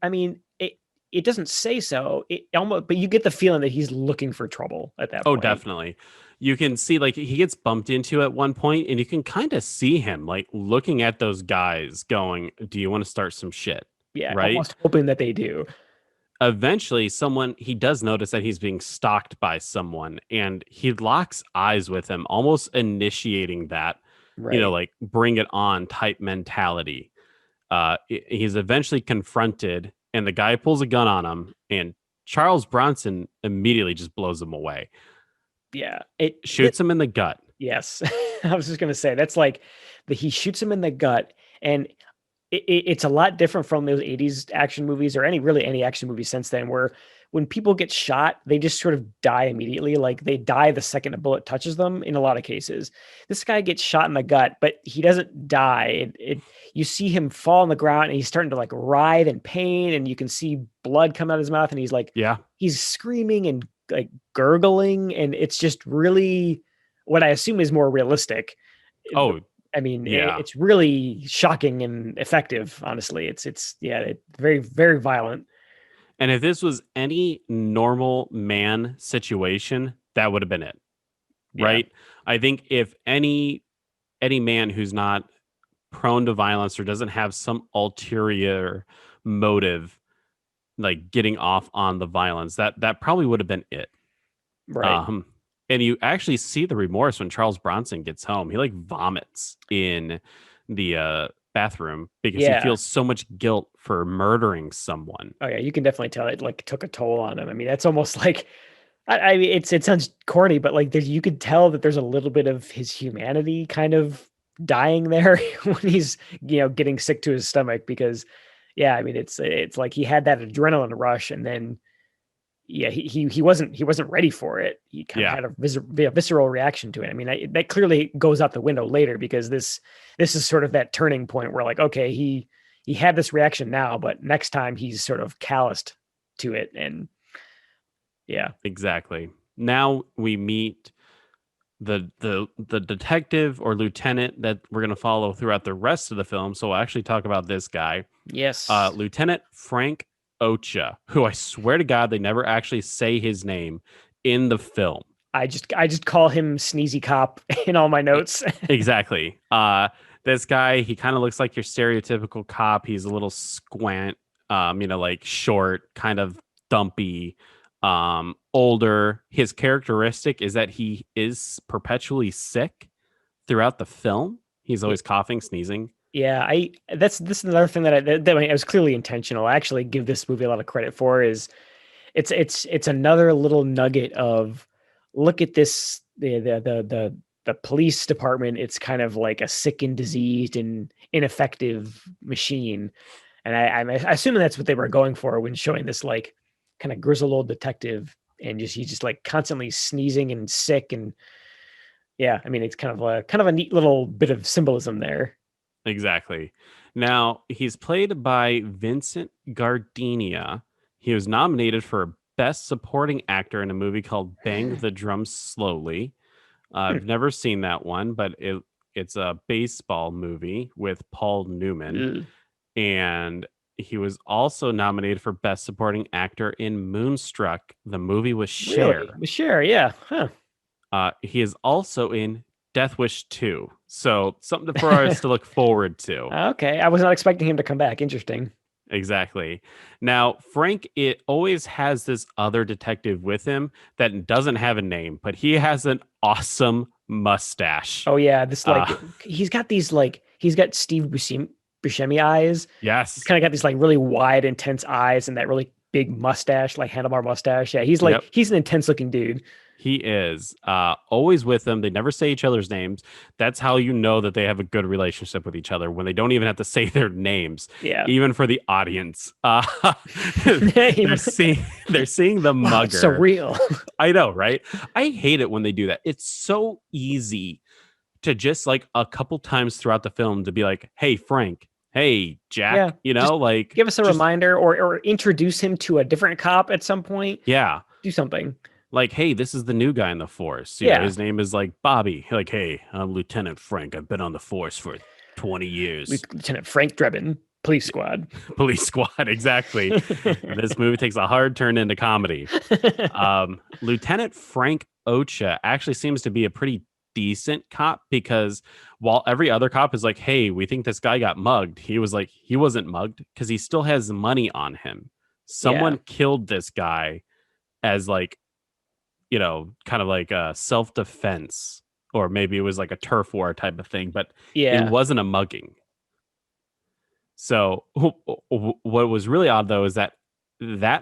it doesn't say so. It almost, but you get the feeling that he's looking for trouble at that point. Oh, definitely. You can see like he gets bumped into at one point, and you can kind of see him like looking at those guys going, do you want to start some shit? Yeah, right? Almost hoping that they do. Eventually, he does notice that he's being stalked by someone, and he locks eyes with him, almost initiating that, right. Like bring it on type mentality. He's eventually confronted, and the guy pulls a gun on him, and Charles Bronson immediately just blows him away. Yeah. Shoots him in the gut. Yes. I was just going to say, that's like he shoots him in the gut, and it's a lot different from those 80s action movies or any action movie since then, where when people get shot, they just sort of die immediately. Like they die the second a bullet touches them in a lot of cases. This guy gets shot in the gut, but he doesn't die. You see him fall on the ground and he's starting to like writhe in pain, and you can see blood come out of his mouth, and he's like, he's screaming and like gurgling. And it's just really what I assume is more realistic. Oh, I mean, it's really shocking and effective. Honestly, it's very, very violent. And if this was any normal man situation, that would have been it, right? I think if any man who's not prone to violence or doesn't have some ulterior motive, like getting off on the violence, that probably would have been it, right? And you actually see the remorse when Charles Bronson gets home. He like vomits in the bathroom because he feels so much guilt for murdering someone. Oh yeah, you can definitely tell it like took a toll on him. I mean, that's almost like, I mean, it sounds corny, but like you could tell that there's a little bit of his humanity kind of dying there when he's getting sick to his stomach, because I mean it's like he had that adrenaline rush, and then he wasn't ready for it. He kind of had a visceral reaction to it. I mean, that clearly goes out the window later, because this is sort of that turning point where like, okay, he he had this reaction now, but next time he's sort of calloused to it. And yeah, Exactly. Now we meet the detective or lieutenant that we're going to follow throughout the rest of the film. So we'll actually talk about this guy, yes, Lieutenant Frank Ocha, who I swear to God they never actually say his name in the film. I just call him Sneezy Cop in all my notes. Exactly. This guy, he kind of looks like your stereotypical cop. He's a little squint, like short, kind of dumpy, older. His characteristic is that he is perpetually sick throughout the film. He's always coughing, sneezing. Yeah, this is another thing that it was clearly intentional. I actually give this movie a lot of credit for. Is it's another little nugget of, look at this, the police department. It's kind of like a sick and diseased and ineffective machine, and I'm assuming that's what they were going for when showing this like kind of grizzled old detective, and he's just like constantly sneezing and sick. And yeah, I mean, it's kind of a neat little bit of symbolism there. Exactly. Now, he's played by Vincent Gardenia. He was nominated for Best Supporting Actor in a movie called Bang the Drum Slowly. I've never seen that one, but it's a baseball movie with Paul Newman. And he was also nominated for Best Supporting Actor in Moonstruck, the movie with Cher. Really? With Cher, yeah. Huh. He is also in Death Wish 2. So something for us to look forward to. Okay. I was not expecting him to come back. Interesting. Exactly. Now, Frank, it always has this other detective with him that doesn't have a name, but he has an awesome mustache. Oh yeah. This he's got Steve Buscemi eyes. Yes. He's kind of got these like really wide, intense eyes and that really big mustache, like handlebar mustache. Yeah. He's like, he's an intense looking dude. He is always with them. They never say each other's names. That's how you know that they have a good relationship with each other, when they don't even have to say their names. Yeah. Even for the audience. They're seeing the mugger. It's surreal. I know, right? I hate it when they do that. It's so easy to just like a couple times throughout the film to be like, hey, Frank. Hey, Jack. Yeah, like give us a reminder or introduce him to a different cop at some point. Yeah. Do something. Like, hey, this is the new guy in the force. You know, his name is like Bobby. Like, hey, I'm Lieutenant Frank. I've been on the force for 20 years. Lieutenant Frank Drebin, Police Squad. Police Squad, exactly. This movie takes a hard turn into comedy. Lieutenant Frank Ocha actually seems to be a pretty decent cop, because while every other cop is like, hey, we think this guy got mugged, he was like, he wasn't mugged because he still has money on him. Someone killed this guy as like, kind of like a self-defense, or maybe it was like a turf war type of thing, but it wasn't a mugging. So what was really odd though is that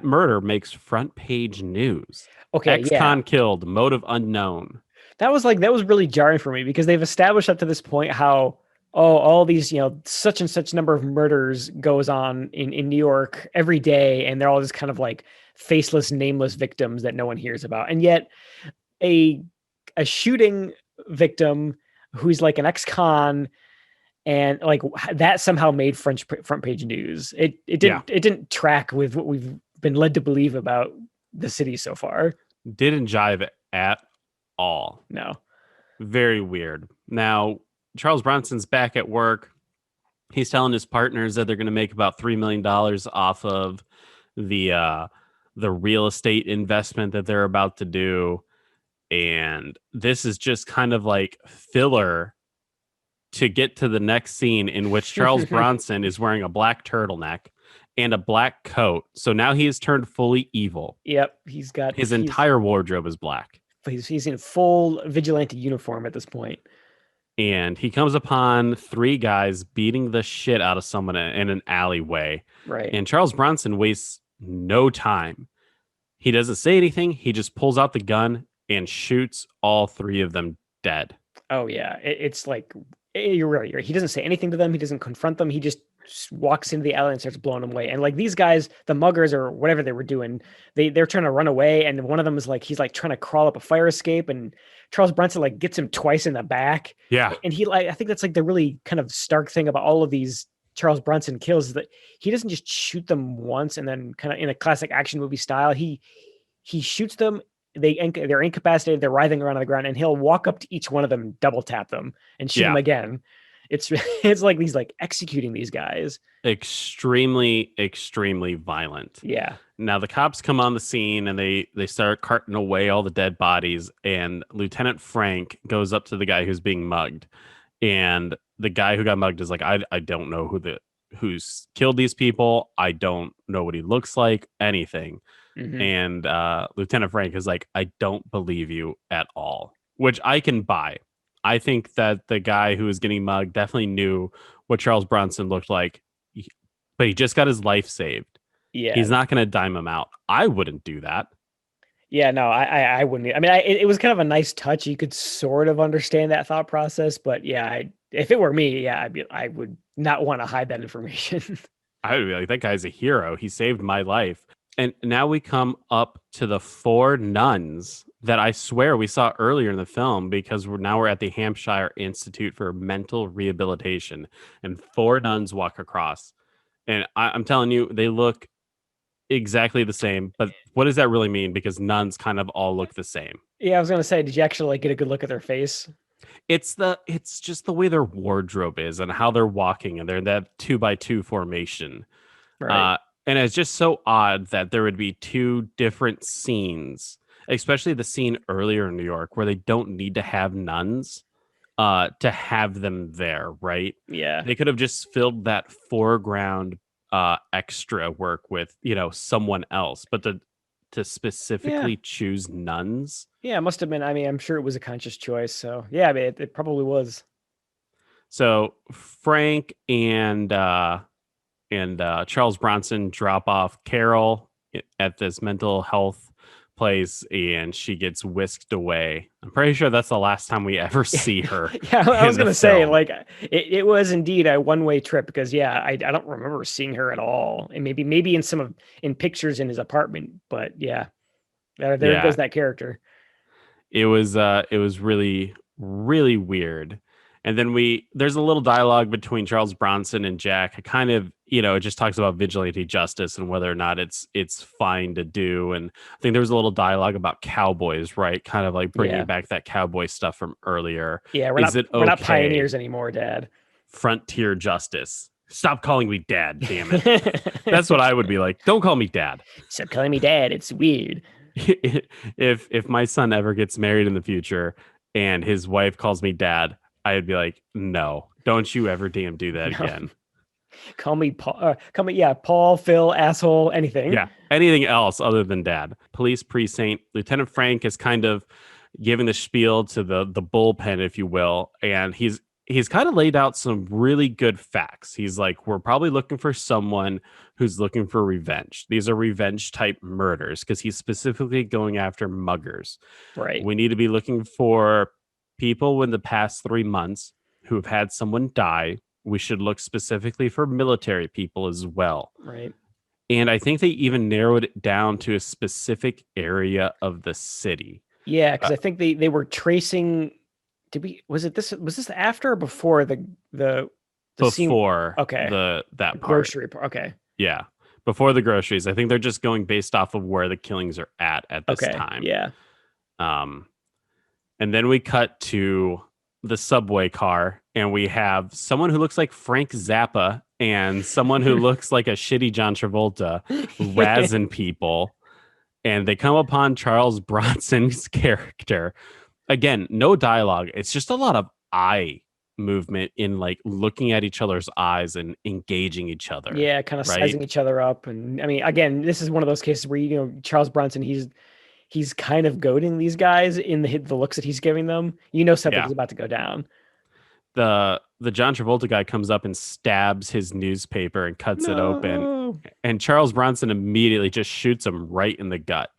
murder makes front page news. Okay, Ex-con killed, motive unknown. That was really jarring for me, because they've established up to this point how all these, such and such number of murders goes on in New York every day, and they're all just kind of like faceless, nameless victims that no one hears about. And yet a shooting victim who's like an ex-con, and like that somehow made front page news. It didn't track with what we've been led to believe about the city so far. Didn't jive at all. No. Very weird. Now, Charles Bronson's back at work. He's telling his partners that they're going to make about $3 million off of the real estate investment that they're about to do. And this is just kind of like filler to get to the next scene, in which Charles Bronson is wearing a black turtleneck and a black coat. So now he has turned fully evil. Yep. He's got his entire wardrobe is black. He's in full vigilante uniform at this point. And he comes upon 3 guys beating the shit out of someone in an alleyway. Right. And Charles Bronson wastes no time. He doesn't say anything. He just pulls out the gun and shoots all 3 of them dead. Oh, yeah. It's like, you're right. He doesn't say anything to them. He doesn't confront them. He just walks into the alley and starts blowing them away. And like these guys, the muggers or whatever they were doing, they're trying to run away. And one of them is like, he's like trying to crawl up a fire escape, and Charles Bronson like gets him twice in the back. Yeah. And he like, I think that's like the really kind of stark thing about all of these Charles Bronson kills is that he doesn't just shoot them once and then kind of in a classic action movie style. He shoots them. They're incapacitated. They're writhing around on the ground, and he'll walk up to each one of them, double tap them, and shoot them again. It's it's like he's like executing these guys. Extremely violent. Yeah. Now the cops come on the scene and they start carting away all the dead bodies, and Lieutenant Frank goes up to the guy who's being mugged, and the guy who got mugged is like, I don't know who's killed these people. I don't know what he looks like, anything. Mhm. And Lieutenant Frank is like, I don't believe you at all, which I can buy. I think that the guy who was getting mugged definitely knew what Charles Bronson looked like, but he just got his life saved. Yeah. He's not going to dime him out. I wouldn't do that. Yeah, no, I wouldn't. I mean, it was kind of a nice touch. You could sort of understand that thought process, but yeah, if it were me, yeah, I would not want to hide that information. I would be like, that guy's a hero. He saved my life. And now we come up to the 4 nuns that I swear we saw earlier in the film, because we're at the Hampshire Institute for Mental Rehabilitation, and 4 nuns walk across. And I'm telling you, they look exactly the same. But what does that really mean? Because nuns kind of all look the same. Yeah, I was gonna say, did you actually like get a good look at their face? It's just the way their wardrobe is and how they're walking, and they're in that 2x2 formation. Right. And it's just so odd that there would be 2 different scenes, especially the scene earlier in New York where they don't need to have nuns to have them there, right? Yeah. They could have just filled that foreground extra work with, someone else, but to specifically choose nuns. Yeah, it must have been. I mean, I'm sure it was a conscious choice. So yeah, I mean, it probably was. So Frank and Charles Bronson drop off Carol at this mental health place, and she gets whisked away. I'm pretty sure that's the last time we ever see her. Yeah, I was in the gonna say, film. like, it was indeed a one-way trip, because yeah, I don't remember seeing her at all, and maybe in pictures in his apartment, but yeah, there goes that character. It was really, really weird. And then there's a little dialogue between Charles Bronson and Jack. It kind of, it just talks about vigilante justice and whether or not it's fine to do. And I think there was a little dialogue about cowboys, right? Kind of like bringing back that cowboy stuff from earlier. Yeah, we're not pioneers anymore, Dad. Frontier justice. Stop calling me Dad, damn it. That's what I would be like. Don't call me Dad. Stop calling me Dad. It's weird. If my son ever gets married in the future and his wife calls me Dad, I'd be like, no, don't you ever damn do that again. Call me Paul. Paul, Phil, asshole, anything. Yeah, anything else other than Dad. Police precinct. Lieutenant Frank is kind of giving the spiel to the bullpen, if you will, and he's kind of laid out some really good facts. He's like, we're probably looking for someone who's looking for revenge. These are revenge type murders, because he's specifically going after muggers. Right. We need to be looking for people in the past 3 months who have had someone die. We should look specifically for military people as well. Right. And I think they even narrowed it down to a specific area of the city. Yeah, because I think they were tracing. Was this after or before the before scene? Okay. that part. Grocery part. Okay. Yeah. Before the groceries. I think they're just going based off of where the killings are at this time. Yeah. And then we cut to the subway car, and we have someone who looks like Frank Zappa and someone who looks like a shitty John Travolta razzing people. And they come upon Charles Bronson's character. Again, no dialogue. It's just a lot of eye movement in like looking at each other's eyes and engaging each other. Yeah, kind of sizing each other up. And I mean, again, this is one of those cases where, Charles Bronson, he's kind of goading these guys in the looks that he's giving them. Something's about to go down. The John Travolta guy comes up and stabs his newspaper and cuts it open. And Charles Bronson immediately just shoots him right in the gut.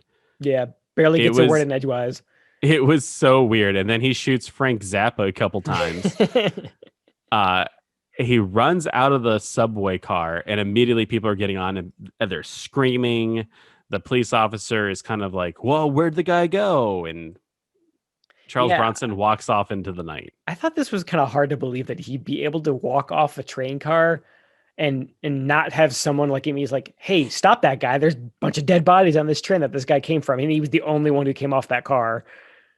Yeah, barely gets a word in edgewise. It was so weird. And then he shoots Frank Zappa a couple times. He runs out of the subway car, and immediately people are getting on and they're screaming. The police officer is kind of like, whoa, where'd the guy go? And Charles Bronson walks off into the night. I thought this was kind of hard to believe that he'd be able to walk off a train car and not have someone like him. He's like, hey, stop that guy. There's a bunch of dead bodies on this train that this guy came from. And he was the only one who came off that car.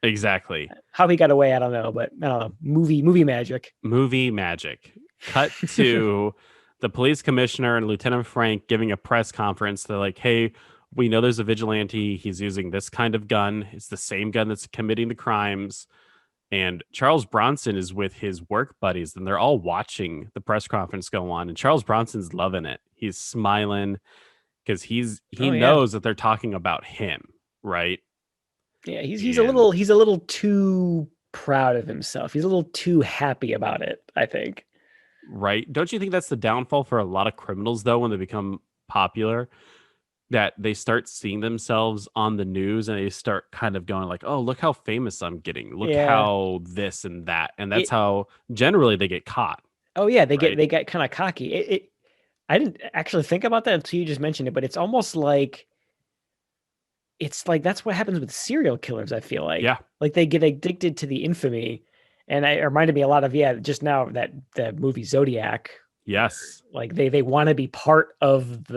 Exactly. How he got away, I don't know, but I don't know. Movie magic. Movie magic. Cut to the police commissioner and Lieutenant Frank giving a press conference. They're like, hey, we know there's a vigilante. He's using this kind of gun. It's the same gun that's committing the crimes. And Charles Bronson is with his work buddies, and they're all watching the press conference go on. And Charles Bronson's loving it. He's smiling because he knows that they're talking about him, right? Yeah, he's a little too proud of himself. He's a little too happy about it, I think. Right? Don't you think that's the downfall for a lot of criminals, though, when they become popular? That they start seeing themselves on the news and they start kind of going like, oh, look how famous I'm getting. Look how this and that. And that's how generally they get caught. Oh yeah, they get kind of cocky. I didn't actually think about that until you just mentioned it, but it's almost like that's what happens with serial killers, I feel like. Yeah. Like they get addicted to the infamy. And it reminded me a lot of, just now that the movie Zodiac. Yes. Like they want to be part of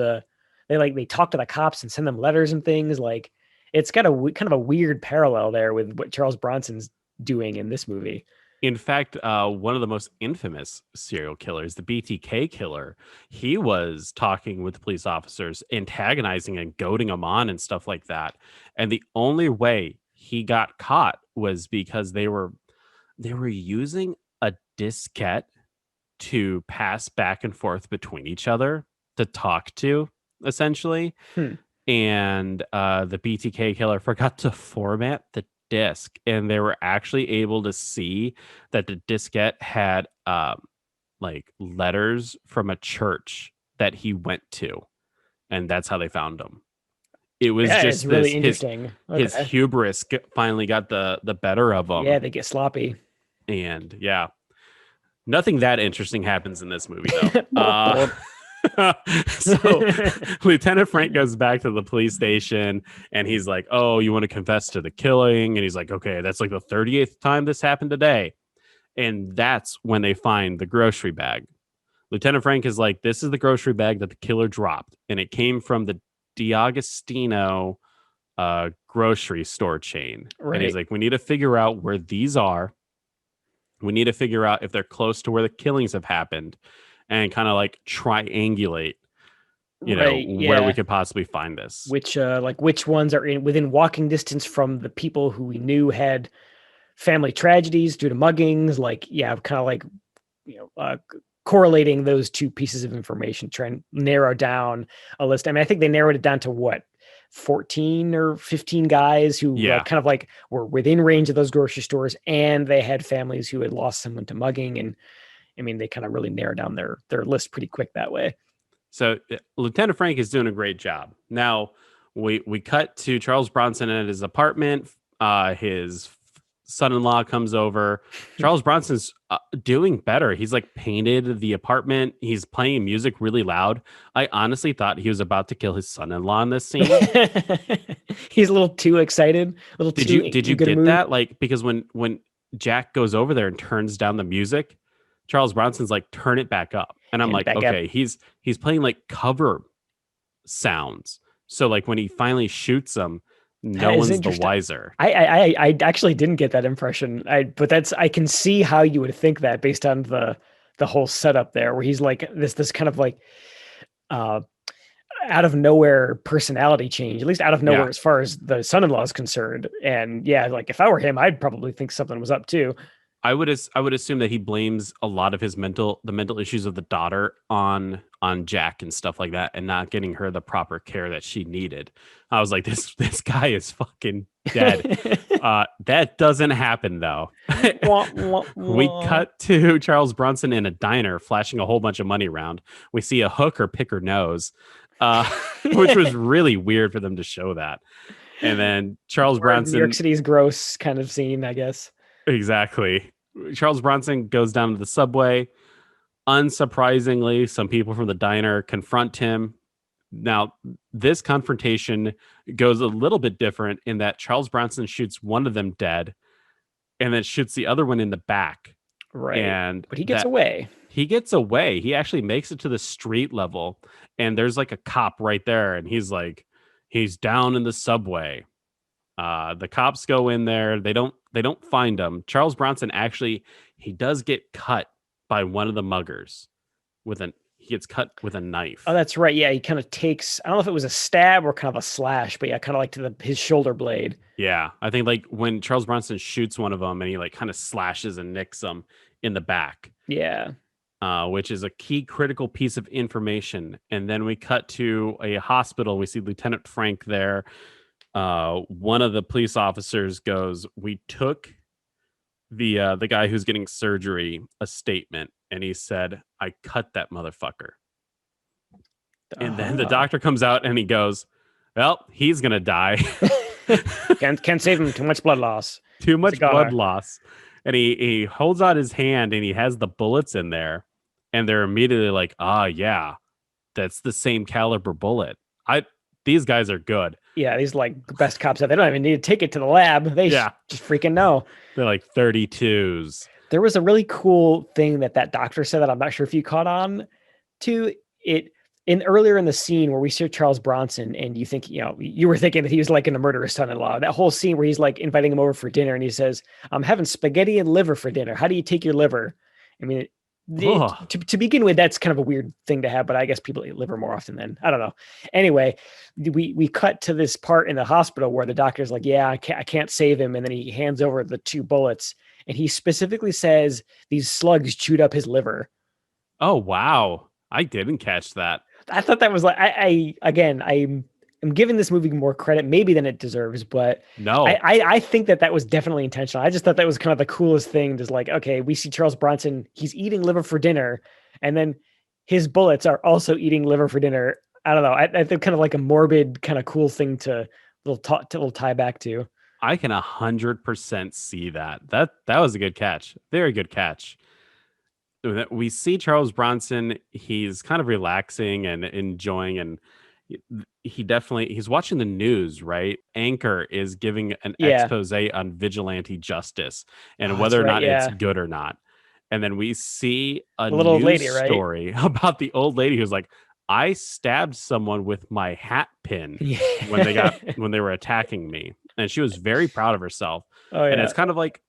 they talk to the cops and send them letters and things. Like it's got a kind of a weird parallel there with what Charles Bronson's doing in this movie. In fact, one of the most infamous serial killers, the BTK killer, he was talking with police officers, antagonizing and goading them on and stuff like that. And the only way he got caught was because they were using a diskette to pass back and forth between each other to talk to, essentially. And the BTK killer forgot to format the disc, and they were actually able to see that the diskette had like letters from a church that he went to, and that's how they found him. It was just really interesting. His hubris finally got the better of him. Yeah, they get sloppy. And nothing that interesting happens in this movie, though. So Lieutenant Frank goes back to the police station and he's like, oh, you want to confess to the killing? And he's like, okay, that's like the 38th time this happened today. And that's when they find the grocery bag. Lieutenant Frank is like, this is the grocery bag that the killer dropped. And it came from the D'Agostino grocery store chain. Right. And he's like, we need to figure out where these are. We need to figure out if they're close to where the killings have happened and kind of like triangulate, where we could possibly find this. Which ones are within walking distance from the people who we knew had family tragedies due to muggings, correlating those two pieces of information, trying to narrow down a list. I mean, I think they narrowed it down to what, 14 or 15 guys who were within range of those grocery stores, and they had families who had lost someone to mugging. And I mean, they kind of really narrowed down their list pretty quick that way. So Lieutenant Frank is doing a great job. Now we cut to Charles Bronson at his apartment. His son-in-law comes over. Charles Bronson's doing better. He's like painted the apartment. He's playing music really loud. I honestly thought he was about to kill his son-in-law in this scene. He's a little too excited. Did you get that? Like, because when Jack goes over there and turns down the music, Charles Bronson's like, turn it back up. And I'm like, okay, he's playing like cover sounds. So like when he finally shoots them, no one's the wiser. I actually didn't get that impression. But I can see how you would think that based on the whole setup there, where he's like this kind of like out of nowhere personality change, at least out of nowhere as far as the son-in-law is concerned. And like if I were him, I'd probably think something was up too. I would assume that he blames a lot of his mental issues of the daughter on Jack and stuff like that, and not getting her the proper care that she needed. I was like, this guy is fucking dead. That doesn't happen though. We cut to Charles Bronson in a diner, flashing a whole bunch of money around. We see a hooker pick her nose, which was really weird for them to show that. And then Charles Bronson, New York City's gross kind of scene, I guess. Exactly. Charles Bronson goes down to the subway. Unsurprisingly, some people from the diner confront him. Now, this confrontation goes a little bit different in that Charles Bronson shoots one of them dead and then shoots the other one in the back. Right. But he gets away. he gets away. He actually makes it to the street level, and there's like a cop right there, and he's down in the subway. The cops go in there. They don't find him. Charles Bronson actually, he does get cut by one of the muggers he gets cut with a knife. Oh, that's right. Yeah, he kind of takes, I don't know if it was a stab or kind of a slash, but yeah, kind of like to his shoulder blade. Yeah, I think like when Charles Bronson shoots one of them and he like kind of slashes and nicks them in the back. Yeah. Which is a key critical piece of information. And then we cut to a hospital. We see Lieutenant Frank there. One of the police officers goes, "We took the guy who's getting surgery a statement, and he said, 'I cut that motherfucker.'" And then the doctor comes out and he goes, "Well, he's gonna die." Can't save him. Too much blood loss. Too much blood loss. And he holds out his hand and he has the bullets in there, and they're immediately like, yeah, that's the same caliber bullet. These guys are good. Yeah, these like best cops out. They don't even need to take it to the lab. They just freaking know. They're like 32s. There was a really cool thing that doctor said that I'm not sure if you caught on to it. Earlier in the scene where we see Charles Bronson, and you think, you were thinking that he was like in a murderous son-in-law. That whole scene where he's like inviting him over for dinner, and he says, "I'm having spaghetti and liver for dinner. How do you take your liver?" I mean, to begin with, that's kind of a weird thing to have, but I guess people eat liver more often than, I don't know. Anyway, we cut to this part in the hospital where the doctor's like, "Yeah, I can't save him," and then he hands over the 2 bullets, and he specifically says these slugs chewed up his liver. Oh wow, I didn't catch that. I thought that was like, I'm giving this movie more credit maybe than it deserves, but no, I think that was definitely intentional. I just thought that was kind of the coolest thing. Just like, okay, we see Charles Bronson, he's eating liver for dinner, and then his bullets are also eating liver for dinner. I don't know. I think kind of like a morbid kind of cool thing to little tie back to. I can 100% see that. That was a good catch. Very good catch. We see Charles Bronson. He's kind of relaxing and enjoying, and he's watching the news, right? Anchor is giving an expose on vigilante justice and whether or not it's good or not. And then we see a little news story about the old lady who's like, "I stabbed someone with my hat pin when they were attacking me," and she was very proud of herself. And it's kind of like,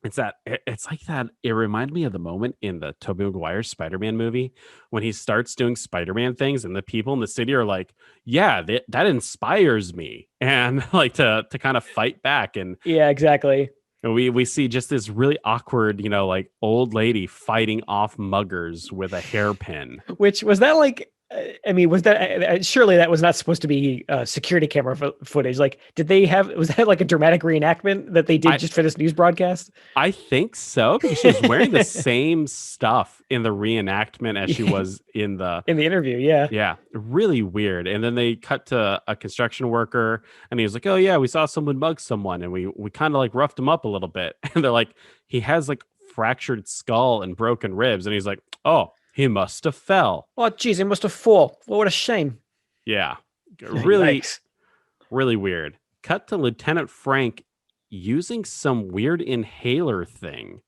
it's like that. It reminded me of the moment in the Tobey Maguire Spider-Man movie when he starts doing Spider-Man things, and the people in the city are like, "Yeah, that inspires me," and like to kind of fight back. And yeah, exactly. And we see just this really awkward, like old lady fighting off muggers with a hairpin. Which was that like? I mean, was that surely that was not supposed to be security camera footage? Like, was that like a dramatic reenactment that they did just for this news broadcast? I think so, because she was wearing the same stuff in the reenactment as she was in the interview. Yeah. Yeah. Really weird. And then they cut to a construction worker, and he was like, "Oh yeah, we saw someone mug someone, and we kind of like roughed him up a little bit." And they're like, "He has like fractured skull and broken ribs." And he's like, "Oh, he must have fell." Oh, geez, he must have fallen. Well, what a shame. Yeah. Really, really weird. Cut to Lieutenant Frank using some weird inhaler thing.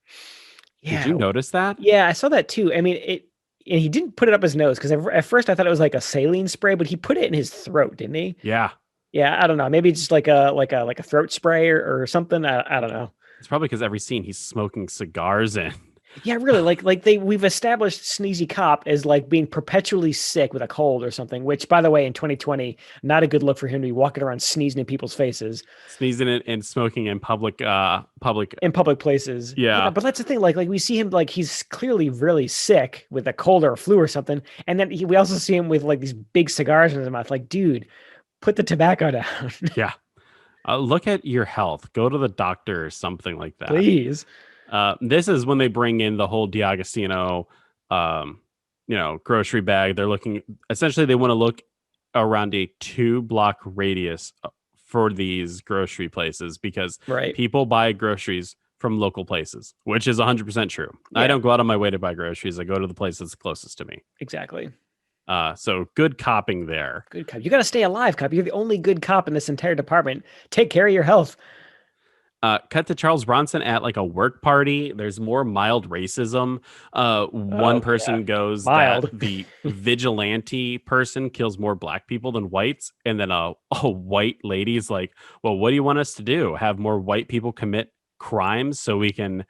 Yeah. Did you notice that? Yeah, I saw that too. I mean, and he didn't put it up his nose, because at first I thought it was like a saline spray, but he put it in his throat, didn't he? Yeah. Yeah, I don't know. Maybe it's just like a throat spray or something. I don't know. It's probably because every scene he's smoking cigars in. Yeah, really. We've established Sneezy Cop as like being perpetually sick with a cold or something, which, by the way, in 2020, not a good look for him to be walking around sneezing in people's faces. Sneezing and smoking in public places. Yeah. But that's the thing. Like we see him, like he's clearly really sick with a cold or a flu or something. And then we also see him with like these big cigars in his mouth. Like, dude, put the tobacco down. Yeah. Look at your health. Go to the doctor or something like that. Please. This is when they bring in the whole D'Agostino, grocery bag. They're looking, essentially, they want to look around a 2-block radius for these grocery places, because people buy groceries from local places, which is 100% true. Yeah. I don't go out of my way to buy groceries. I go to the place that's closest to me. Exactly. So good copping there. Good cop. You got to stay alive, cop. You're the only good cop in this entire department. Take care of your health. Cut to Charles Bronson at like a work party. There's more mild racism. One person goes Mild. that the vigilante person kills more black people than whites, and then a white lady's like, "Well, what do you want us to do? Have more white people commit crimes so we can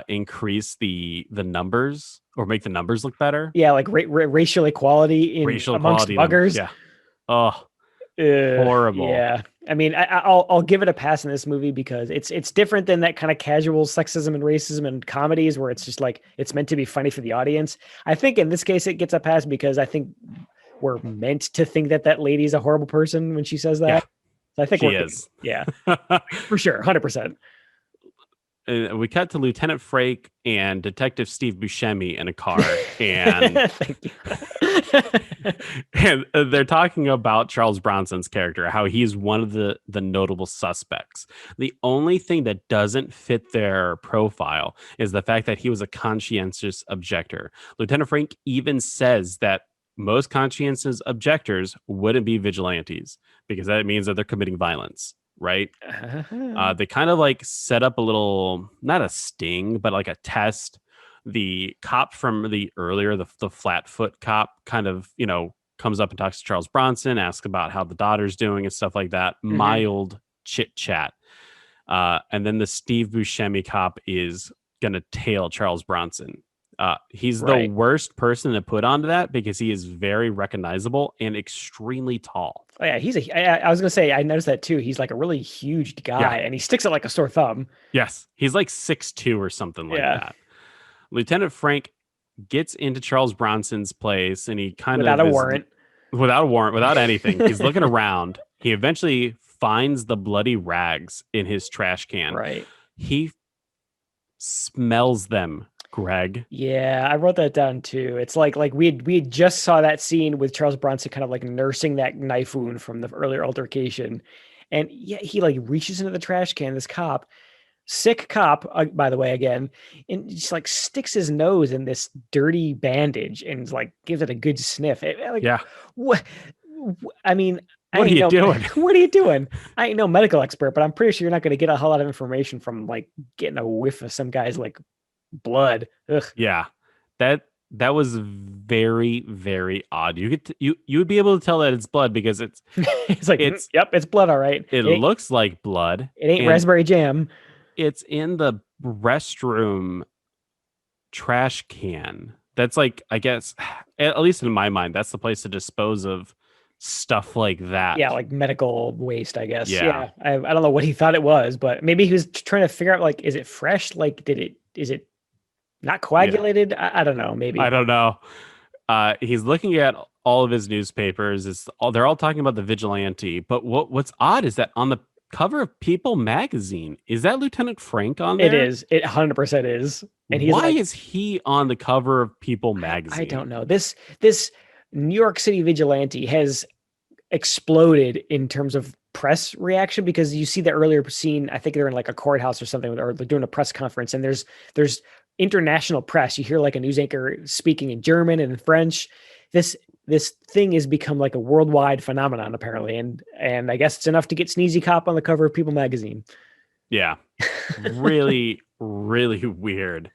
increase the numbers or make the numbers look better?" Yeah, like racial equality amongst buggers. Yeah. Oh, horrible. Yeah, I mean, I'll give it a pass in this movie because it's different than that kind of casual sexism and racism and comedies where it's just like it's meant to be funny for the audience. I think in this case it gets a pass because I think we're meant to think that lady's a horrible person when she says that. Yeah, so I think she is. Yeah, for sure, 100%. We cut to Lieutenant Frake and Detective Steve Buscemi in a car, and Thank you. and they're talking about Charles Bronson's character, how he's one of the notable suspects. The only thing that doesn't fit their profile is the fact that he was a conscientious objector. Lieutenant Frake even says that most conscientious objectors wouldn't be vigilantes because that means that they're committing violence. Right? They kind of like set up a little, not a sting, but like a test. The cop from the earlier, the Flatfoot cop kind of, comes up and talks to Charles Bronson, asks about how the daughter's doing and stuff like that. Mild chit chat. And then the Steve Buscemi cop is going to tail Charles Bronson. He's the worst person to put onto that because he is very recognizable and extremely tall. Oh yeah, I was gonna say I noticed that too. He's like a really huge guy, and he sticks out like a sore thumb. Yes, he's like 6'2" or something like that. Lieutenant Frank gets into Charles Bronson's place, and he without a warrant, without anything. He's looking around. He eventually finds the bloody rags in his trash can. Right. He smells them. Greg. Yeah, I wrote that down too. It's like we just saw that scene with Charles Bronson kind of like nursing that knife wound from the earlier altercation. And yeah, he like reaches into the trash can, this cop, sick cop, by the way, again, and just like sticks his nose in this dirty bandage and like gives it a good sniff. What? I mean, what are you doing? What are you doing? I ain't no medical expert, but I'm pretty sure you're not going to get a whole lot of information from like getting a whiff of some guy's like blood. Ugh. Yeah, that was very, very odd. You would be able to tell that it's blood because it's yep, it's blood, all right. It looks like blood. It ain't raspberry jam. It's in the restroom trash can. That's like, I guess, at least in my mind, that's the place to dispose of stuff like that. Yeah, like medical waste, I guess. Yeah. I don't know what he thought it was, but maybe he was trying to figure out like, is it fresh? Like, is it not coagulated? Yeah. I don't know. Maybe. I don't know. He's looking at all of his newspapers. They're all talking about the vigilante. But what's odd is that on the cover of People magazine, is that Lieutenant Frank on there? It is. It 100% is. And he's why is he on the cover of People magazine? I don't know. This New York City vigilante has exploded in terms of press reaction because you see the earlier scene. I think they're in like a courthouse or something, or they're doing a press conference, and there's international press. You hear like a news anchor speaking in German and in French. This thing has become like a worldwide phenomenon apparently, and I guess it's enough to get Sneezy Cop on the cover of People magazine. Yeah, really, really weird.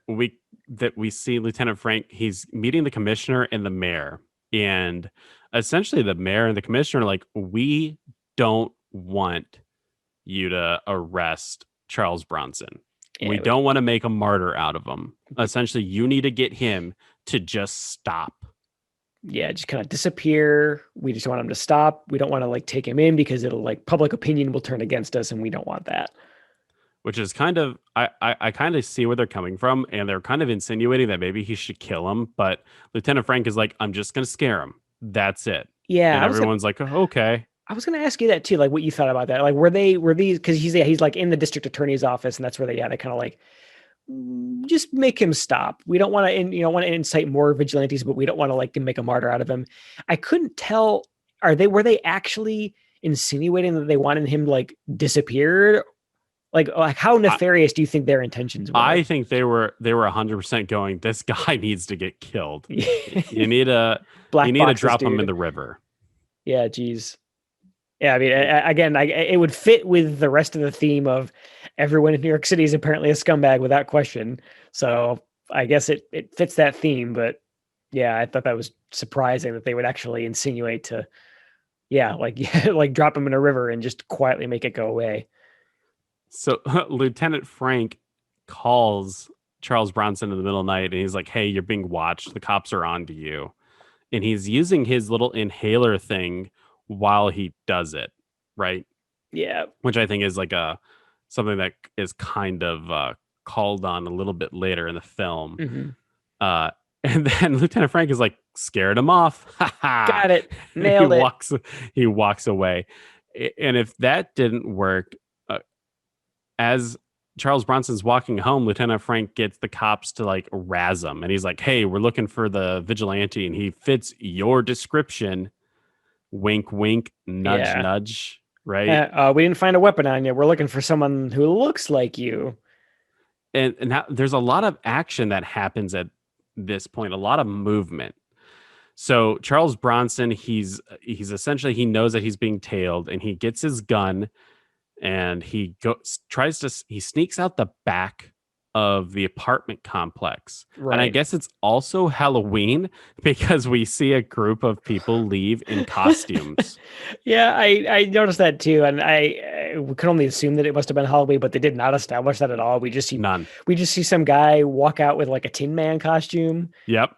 We see Lieutenant Frank. He's meeting the commissioner and the mayor, and essentially the mayor and the commissioner are like, we don't want you to arrest Charles Bronson. Yeah, we don't want to make a martyr out of him. Essentially, you need to get him to just stop. Yeah, just kind of disappear. We just want him to stop. We don't want to like take him in because it'll like public opinion will turn against us, and we don't want that. Which is kind of, I kind of see where they're coming from, and they're kind of insinuating that maybe he should kill him. But Lieutenant Frank is like, I'm just going to scare him. That's it. Yeah. And everyone's like, oh, okay. I was going to ask you that too, like what you thought about that. Like, were these, because he's like in the district attorney's office, and that's where they kind of like, just make him stop. We don't want to, want to incite more vigilantes, but we don't want to like make a martyr out of him. I couldn't tell. Were they actually insinuating that they wanted him like disappeared? Like how nefarious do you think their intentions were? I think they were 100% going, this guy needs to get killed. You need to drop him in the river. Yeah, geez. Yeah, I mean, again, it would fit with the rest of the theme of everyone in New York City is apparently a scumbag without question. So I guess it fits that theme. But yeah, I thought that was surprising that they would actually insinuate to, yeah, like yeah, like drop him in a river and just quietly make it go away. So Lieutenant Frank calls Charles Bronson in the middle of the night and he's like, "Hey, you're being watched. The cops are on to you." And he's using his little inhaler thing while he does it, right? Yeah. Which I think is like a something that is kind of called on a little bit later in the film. Hmm. Uh, and then Lieutenant Frank is like, scared him off. Ha ha. Got it. And Nailed it. He walks away. And if that didn't work, as Charles Bronson's walking home, Lieutenant Frank gets the cops to like razz him. And he's like, "Hey, we're looking for the vigilante. And he fits your description. Wink, wink, nudge, Yeah. nudge." Right. We didn't find a weapon on you. We're looking for someone who looks like you. And now there's a lot of action that happens at this point, a lot of movement. So Charles Bronson, he's essentially, he knows that he's being tailed and he gets his gun and he he sneaks out the back of the apartment complex. Right. And I guess it's also Halloween because we see a group of people leave in costumes. Yeah, I noticed that too, and I could only assume that it must have been Halloween, but they did not establish that at all. We just see some guy walk out with like a Tin Man costume. Yep.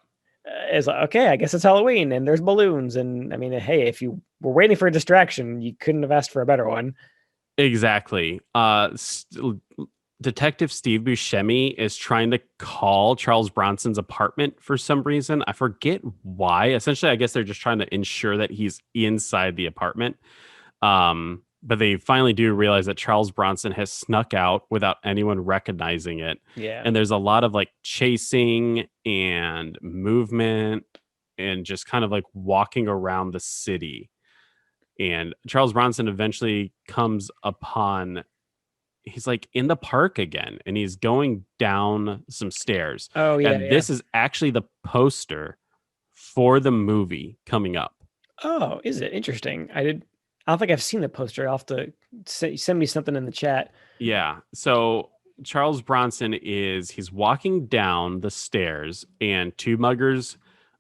It's like, okay, I guess it's Halloween, and there's balloons, and I mean, hey, if you were waiting for a distraction, you couldn't have asked for a better one. Exactly. Detective Steve Buscemi is trying to call Charles Bronson's apartment for some reason. I forget why. Essentially, I guess they're just trying to ensure that he's inside the apartment. But they finally do realize that Charles Bronson has snuck out without anyone recognizing it. Yeah. And there's a lot of like chasing and movement and just kind of like walking around the city. And Charles Bronson eventually comes upon, he's like in the park again and he's going down some stairs. Oh, yeah. And this is actually the poster for the movie coming up. Oh, is it? Interesting. I don't think I've seen the poster. I'll have to send me something in the chat. Yeah. So Charles Bronson he's walking down the stairs and two muggers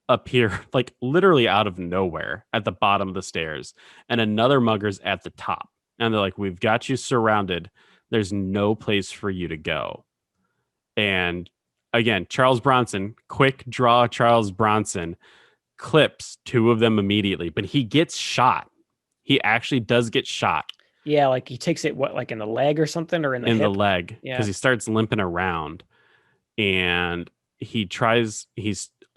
appear like literally out of nowhere at the bottom of the stairs and another mugger's at the top. And they're like, "We've got you surrounded. There's no place for you to go." And again, Charles Bronson, quick draw Charles Bronson, clips two of them immediately, but he gets shot. He actually does get shot. Yeah, like he takes it, like in the leg or something, or in the hip? The leg, Yeah. because he starts limping around. And he's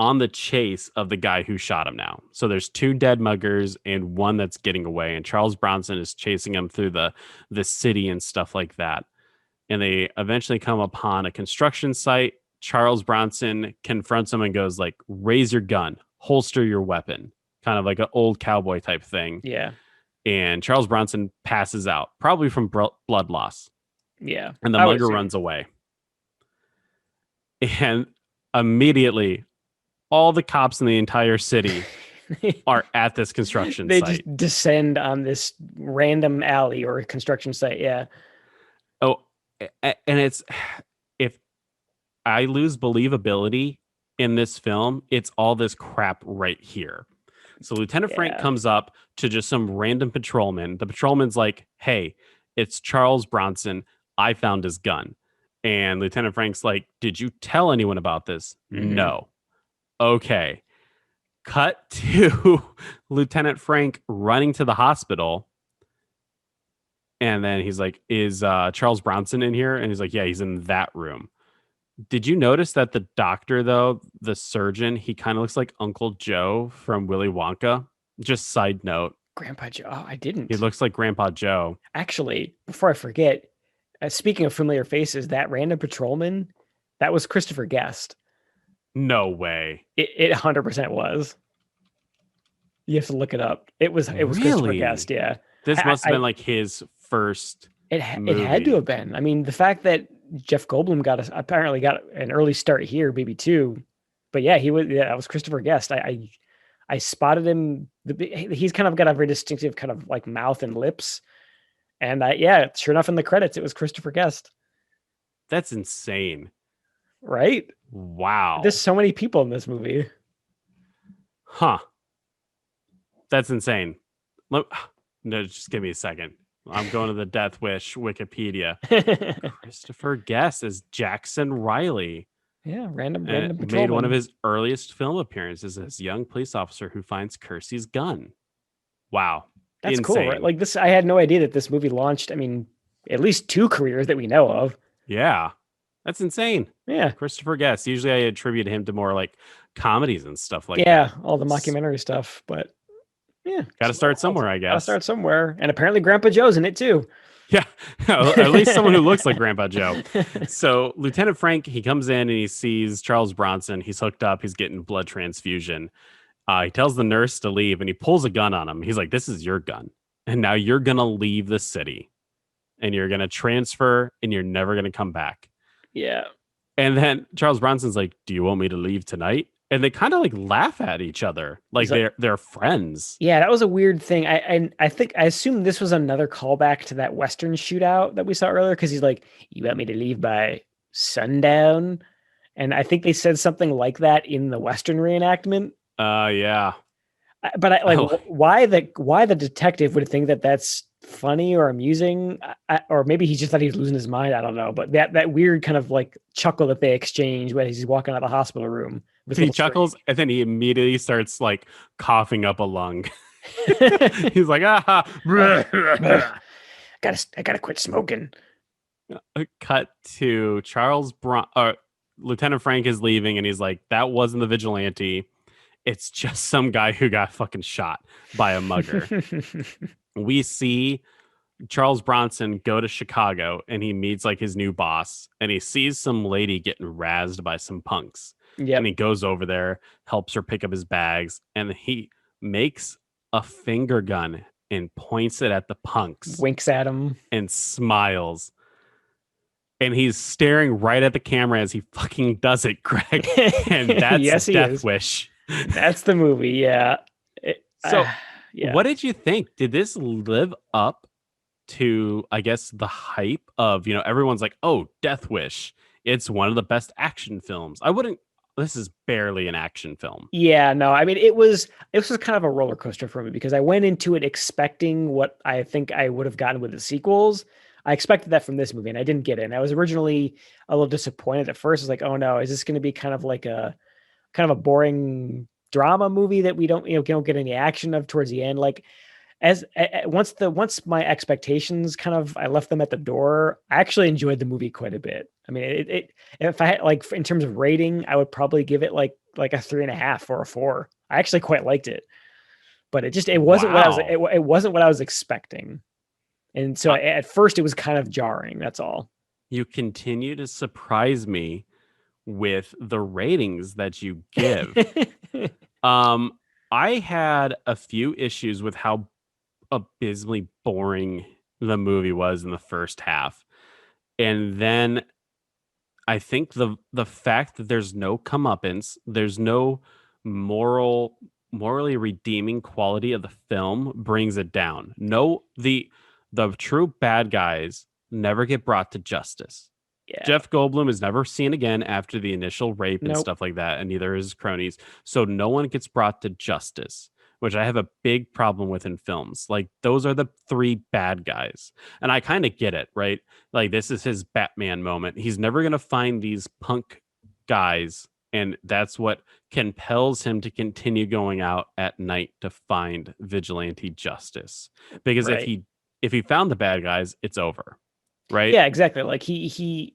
on the chase of the guy who shot him now. So there's two dead muggers and one that's getting away. And Charles Bronson is chasing him through the city and stuff like that. And they eventually come upon a construction site. Charles Bronson confronts him and goes like, "Raise your gun, holster your weapon." Kind of like an old cowboy type thing. Yeah. And Charles Bronson passes out, probably from blood loss. Yeah. And the mugger runs away. And immediately, all the cops in the entire city are at this construction they site. They just descend on this random alley or construction site. Yeah. Oh, and it's, if I lose believability in this film, it's all this crap right here. So Lieutenant Frank comes up to just some random patrolman. The patrolman's like, "Hey, it's Charles Bronson. I found his gun." And Lieutenant Frank's like, "Did you tell anyone about this?" Mm-hmm. "No." Okay. Cut to Lieutenant Frank running to the hospital. And then he's like, "Is Charles Bronson in here?" And he's like, "Yeah, he's in that room." Did you notice that the doctor, though, the surgeon, he kind of looks like Uncle Joe from Willy Wonka? Just side note. Grandpa Joe. Oh, I didn't. He looks like Grandpa Joe. Actually, before I forget, speaking of familiar faces, that random patrolman, that was Christopher Guest. No way. It 100% was. You have to look it up. It was really? Christopher Guest, yeah. This must have been like his first It had to have been. I mean, the fact that Jeff Goldblum apparently got an early start here, maybe too. But yeah, that was Christopher Guest. I I spotted him. He's kind of got a very distinctive kind of like mouth and lips. And sure enough, in the credits, it was Christopher Guest. That's insane. Right? Wow. There's so many people in this movie. Huh. That's insane. No, just give me a second. I'm going to the Death Wish Wikipedia. Christopher Guest as Jackson Riley. Yeah, random made one of his earliest film appearances as a young police officer who finds Kersey's gun. Wow. That's insane. cool, right? Like this, I had no idea that this movie launched, I mean, at least 2 careers that we know of. Yeah. That's insane. Yeah. Christopher Guest. Usually I attribute him to more like comedies and stuff like that. Yeah, all the mockumentary stuff, but yeah. Gotta start somewhere, I guess. Gotta start somewhere. And apparently Grandpa Joe's in it too. Yeah, at least someone who looks like Grandpa Joe. So Lieutenant Frank, he comes in and he sees Charles Bronson. He's hooked up. He's getting blood transfusion. He tells the nurse to leave and he pulls a gun on him. He's like, this is your gun. And now you're going to leave the city and you're going to transfer and you're never going to come back. Yeah. And then Charles Bronson's like, do you want me to leave tonight? And they kind of like laugh at each other, like they're friends. Yeah, that was a weird thing. I assume this was another callback to that Western shootout that we saw earlier, because he's like, "You want me to leave by sundown?" And I think they said something like that in the Western reenactment. Yeah. But why the detective would think that that's funny or amusing, or maybe he just thought he was losing his mind. I don't know. But that weird kind of like chuckle that they exchange when he's walking out of the hospital room. He chuckles and then he immediately starts like coughing up a lung. He's like, I gotta quit smoking. Cut to Lieutenant Frank is leaving and he's like, that wasn't the vigilante. It's just some guy who got fucking shot by a mugger. We see Charles Bronson go to Chicago and he meets like his new boss and he sees some lady getting razzed by some punks. Yeah. And he goes over there, helps her pick up his bags, and he makes a finger gun and points it at the punks. Winks at him. And smiles. And he's staring right at the camera as he fucking does it, Greg. And that's yes, Death Wish. That's the movie, yeah. What did you think? Did this live up to, I guess, the hype of, everyone's like, oh, Death Wish. It's one of the best action films. This is barely an action film. Yeah, no, I mean, it was kind of a roller coaster for me because I went into it expecting what I think I would have gotten with the sequels. I expected that from this movie and I didn't get it. And I was originally a little disappointed at first. I was like, oh no, is this going to be kind of a boring drama movie that we don't get any action of towards the end? Like once my expectations I left them at the door, I actually enjoyed the movie quite a bit. I mean, if I had like in terms of rating, I would probably give it like a 3.5 or a 4. I actually quite liked it, but it wasn't it wasn't what I was expecting, and so at first it was kind of jarring. That's all. You continue to surprise me with the ratings that you give. I had a few issues with how abysmally boring the movie was in the first half. And then I think the fact that there's no comeuppance, there's no morally redeeming quality of the film brings it down. No, the true bad guys never get brought to justice. Yeah. Jeff Goldblum is never seen again after the initial rape and stuff like that, and neither is his cronies. So no one gets brought to justice, which I have a big problem with in films. Like, those are the 3 bad guys. And I kind of get it, right? Like, this is his Batman moment. He's never going to find these punk guys, and that's what compels him to continue going out at night to find vigilante justice. Because if he found the bad guys, it's over, right? Yeah, exactly. Like, he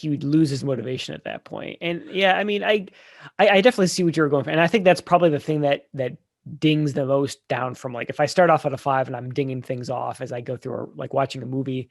would lose his motivation at that point. And yeah, I mean, I definitely see what you're going for. And I think that's probably the thing that dings the most down from, like, if I start off at a 5 and I'm dinging things off as I go through like watching a movie,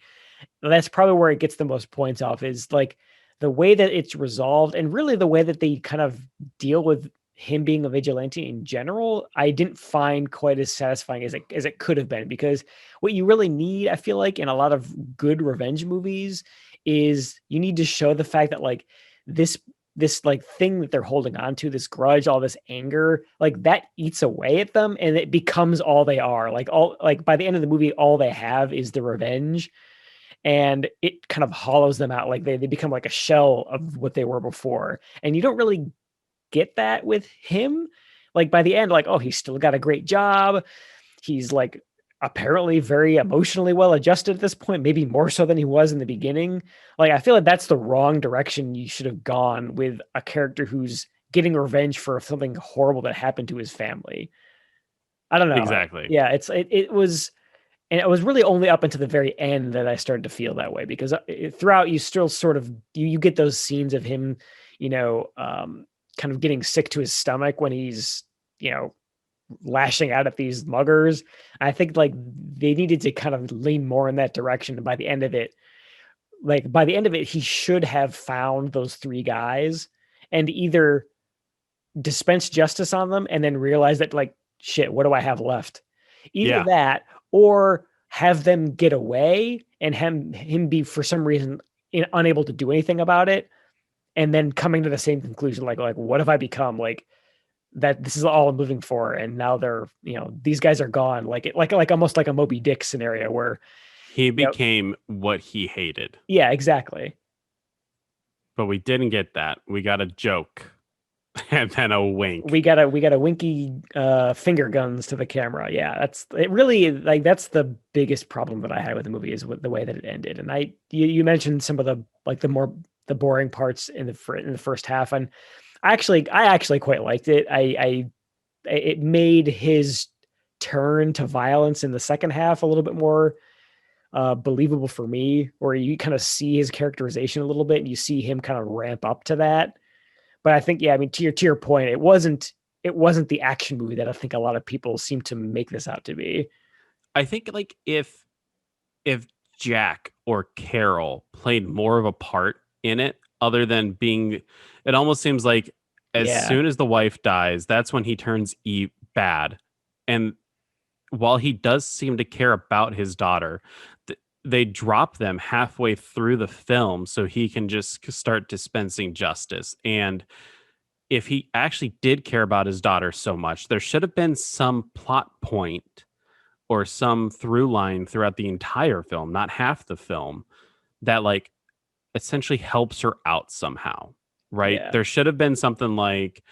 that's probably where it gets the most points off, is like the way that it's resolved and really the way that they kind of deal with him being a vigilante in general. I didn't find quite as satisfying as it could have been, because what you really need, I feel like, in a lot of good revenge movies is you need to show the fact that like this this like thing that they're holding on to, this grudge, all this anger, like that eats away at them and it becomes all they are. Like by the end of the movie, all they have is the revenge, and it kind of hollows them out. Like they become like a shell of what they were before. And you don't really get that with him. Like by the end, like, oh, he's still got a great job. He's like apparently very emotionally well adjusted at this point, maybe more so than he was in the beginning. Like I feel like that's the wrong direction you should have gone with a character who's getting revenge for something horrible that happened to his family. I don't know. Exactly. Yeah, it was, and it was really only up until the very end that I started to feel that way, because throughout you still sort of you get those scenes of him, kind of getting sick to his stomach when he's, lashing out at these muggers. I think like they needed to kind of lean more in that direction. And by the end of it, he should have found those three guys and either dispense justice on them and then realize that like, shit, what do I have left? Either that or have them get away and him be for some reason unable to do anything about it. And then coming to the same conclusion, like what have I become? Like that this is all I'm living for. And now they're, these guys are gone. Like almost like a Moby Dick scenario where he became what he hated. Yeah, exactly. But we didn't get that. We got a joke and then a wink. We got a winky finger guns to the camera. Yeah, that's it. Really, like that's the biggest problem that I had with the movie is with the way that it ended. And you mentioned some of the boring parts in the first half, and I actually quite liked it. It made his turn to violence in the second half a little bit more believable for me, where you kind of see his characterization a little bit and you see him kind of ramp up to that. But I think, to your point, it wasn't the action movie that I think a lot of people seem to make this out to be. I think like if Jack or Carol played more of a part in it, other than being, it almost seems like as soon as the wife dies, that's when he turns bad. And while he does seem to care about his daughter, they drop them halfway through the film so he can just start dispensing justice. And if he actually did care about his daughter so much, there should have been some plot point or some through line throughout the entire film, not half the film, that like essentially helps her out somehow, right? Yeah. There should have been something like,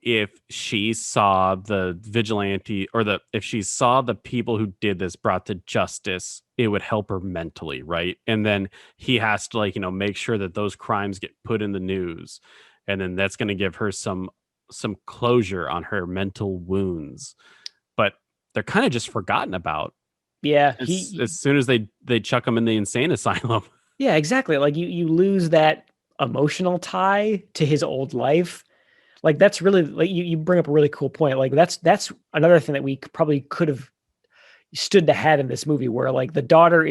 if she saw the vigilante or if she saw the people who did this brought to justice, it would help her mentally, right? And then he has to make sure that those crimes get put in the news, and then that's going to give her some closure on her mental wounds. But they're kind of just forgotten about. Yeah, as soon as they chuck him in the insane asylum. Yeah, exactly. Like you lose that emotional tie to his old life. Like that's really, like you bring up a really cool point. Like that's another thing that we probably could have stood to have in this movie, where like the daughter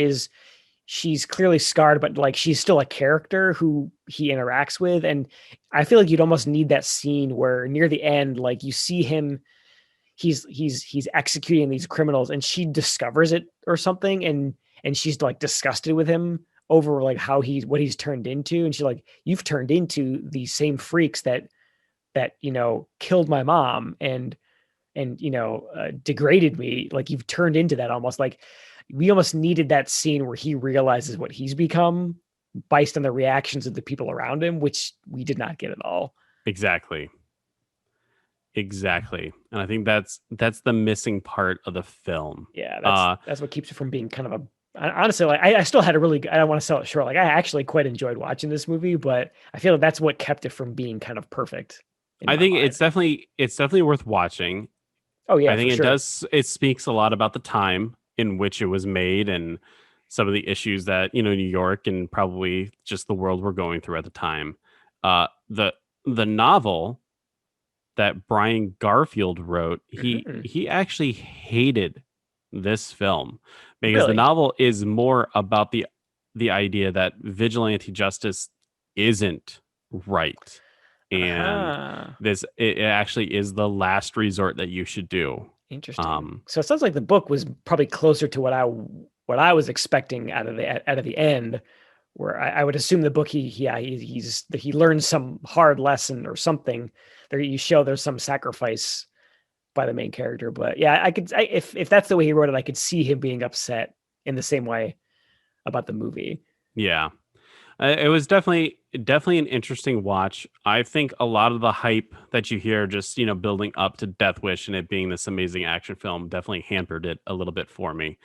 she's clearly scarred, but like she's still a character who he interacts with. And I feel like you'd almost need that scene where near the end, like you see him, he's executing these criminals and she discovers it or something. And she's like disgusted with him over like what he's turned into. And she's like, you've turned into these same freaks that killed my mom and degraded me. Like you've turned into that. Almost like we almost needed that scene where he realizes what he's become based on the reactions of the people around him, which we did not get at all. Exactly. And I think that's the missing part of the film. Yeah. That's what keeps it from being kind of honestly, like I still had I don't want to sell it short. Like I actually quite enjoyed watching this movie, but I feel like that's what kept it from being kind of perfect. I think it's definitely worth watching. Oh yeah, I think it speaks a lot about the time in which it was made and some of the issues that New York and probably just the world were going through at the time. The novel that Brian Garfield wrote, he actually hated this film because the novel is more about the idea that vigilante justice isn't right. And it actually is the last resort that you should do. Interesting. So it sounds like the book was probably closer to what I was expecting out of the end, where I would assume the book he learns some hard lesson or something. There you show there's some sacrifice by the main character. But yeah, if that's the way he wrote it, I could see him being upset in the same way about the movie. Yeah. It was definitely an interesting watch. I think a lot of the hype that you hear just, building up to Death Wish and it being this amazing action film definitely hampered it a little bit for me.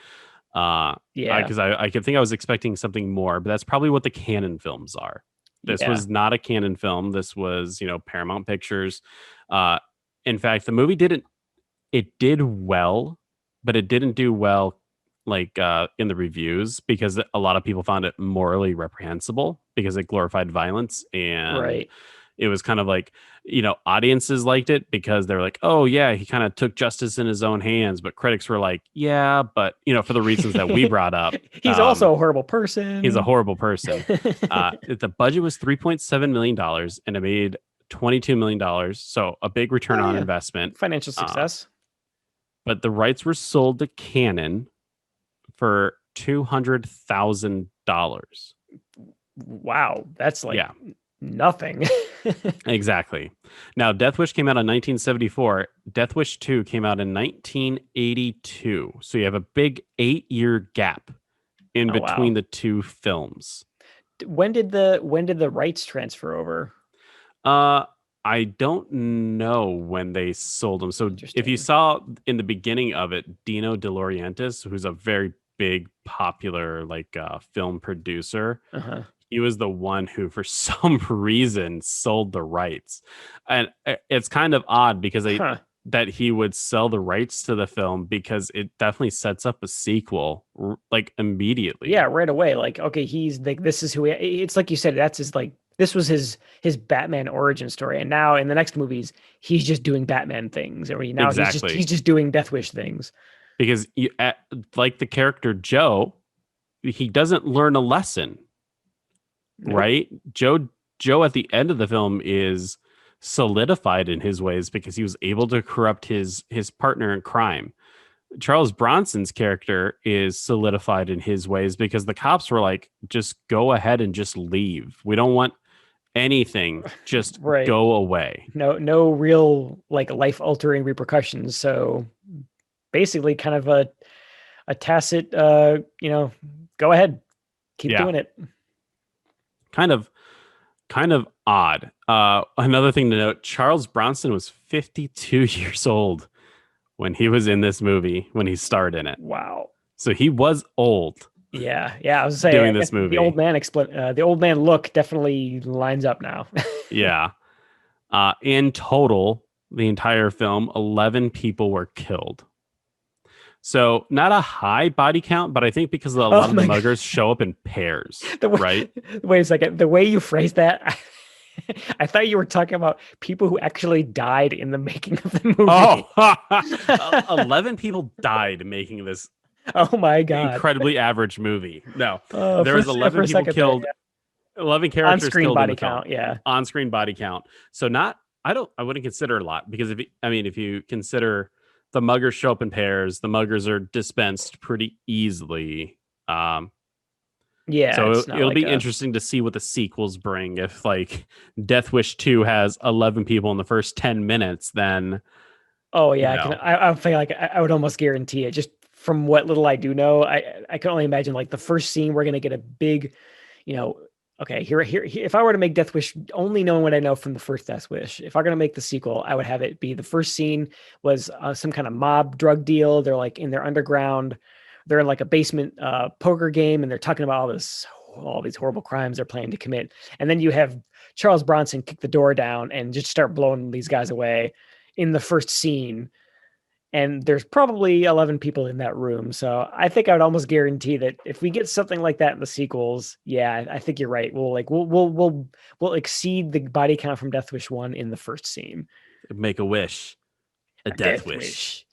Yeah. Because I could think I was expecting something more, but that's probably what the canon films are. This was not a canon film. This was, Paramount Pictures. In fact, the movie did well, but it didn't do well like in the reviews because a lot of people found it morally reprehensible because it glorified violence, and it was kind of like, audiences liked it because they're like, oh yeah, he kind of took justice in his own hands, but critics were like, yeah, but for the reasons that we brought up, he's also a horrible person. He's a horrible person. The budget was $3.7 million and it made $22 million, so a big return on investment, financial success. But the rights were sold to Canon for $200,000. Wow, that's like nothing. Exactly. Now, Death Wish came out in 1974. Death Wish 2 came out in 1982. So you have a big 8-year gap in between the two films. When did the rights transfer over? I don't know when they sold them. So if you saw in the beginning of it, Dino De Laurentiis, who's a very big, popular film producer, he was the one who, for some reason, sold the rights. And it's kind of odd because that he would sell the rights to the film because it definitely sets up a sequel immediately. Yeah, right away. Okay, he's like, this is who it's like you said, that's his this was his Batman origin story, and now in the next movies he's just doing Batman things, or he's just doing Death Wish things. Because like the character Joe, he doesn't learn a lesson, right? Joe at the end of the film is solidified in his ways because he was able to corrupt his partner in crime. Charles Bronson's character is solidified in his ways because the cops were like, just go ahead and just leave. We don't want anything. Just go away. No real life altering repercussions. So basically kind of a tacit, go ahead, keep doing it. Kind of odd. Another thing to note, Charles Bronson was 52 years old when he was in this movie, when he starred in it. Wow. So he was old. Yeah. I was saying, doing this movie. The old man look definitely lines up now. Yeah. In total, the entire film, 11 people were killed. So not a high body count, but I think because a lot of the muggers show up in pairs, right? Wait a second. The way you phrased that, I thought you were talking about people who actually died in the making of the movie. 11 people died making this. Oh my God. Incredibly average movie. No, there was 11 people killed. 11 characters on-screen killed body in the film. count. Yeah. On-screen body count. So I wouldn't consider it a lot because if you consider the muggers show up in pairs, the muggers are dispensed pretty easily. So it'll be interesting to see what the sequels bring. If Death Wish 2 has 11 people in the first 10 minutes, then I feel like I would almost guarantee it. Just from what little I do know, I can only imagine the first scene we're gonna get a big, okay, here. If I were to make Death Wish, only knowing what I know from the first Death Wish, if I'm gonna make the sequel, I would have it be the first scene was some kind of mob drug deal. They're in their underground. They're in a basement poker game, and they're talking about all these horrible crimes they're planning to commit. And then you have Charles Bronson kick the door down and just start blowing these guys away in the first scene. And there's probably 11 people in that room. So I think I would almost guarantee that if we get something like that in the sequels, I think you're right. We'll exceed the body count from Death Wish 1 in the first scene. Make a wish. A Death Wish.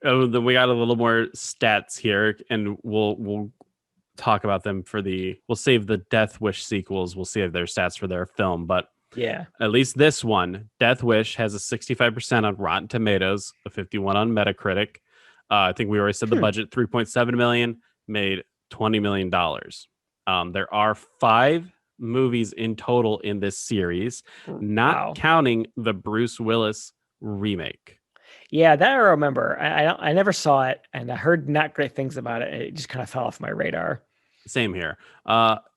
Then we got a little more stats here, and we'll talk about them we'll save the Death Wish sequels. We'll save their stats for their film, but yeah, at least this one, Death Wish, has a 65% on Rotten Tomatoes, a 51 on Metacritic. I think we already said the budget, $3.7 million, made $20 million. There are 5 movies in total in this series, not Wow. counting the Bruce Willis remake. Yeah, that I remember. I never saw it, and I heard not great things about it. It just kind of fell off my radar. Same here.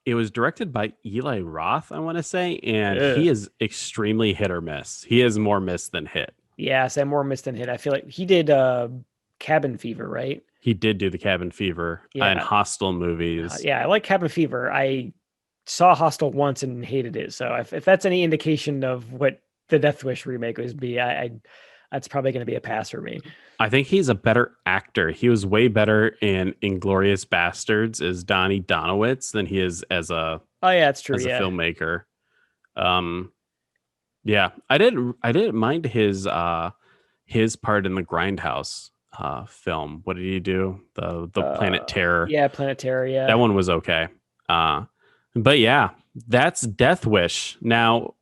It was directed by Eli Roth, I want to say, and Ugh. he is extremely hit or miss. He is more miss than hit. Yeah, Sam more missed than hit. I feel like he did Cabin Fever, right? He did do the Cabin Fever and Yeah. Hostel movies. Yeah, I like Cabin Fever. I saw Hostel once and hated it. So if that's any indication of what the Death Wish remake was be, I that's probably going to be a pass for me. I think he's a better actor. He was way better in Inglourious Bastards as Donnie Donowitz than he is as a Oh yeah, that's true. as a Yeah, filmmaker. Yeah, I didn't mind his part in the Grindhouse film. What did he do? The Planet Terror. yeah, Planet Terror. Yeah, That one was okay. But yeah, that's Death Wish. Now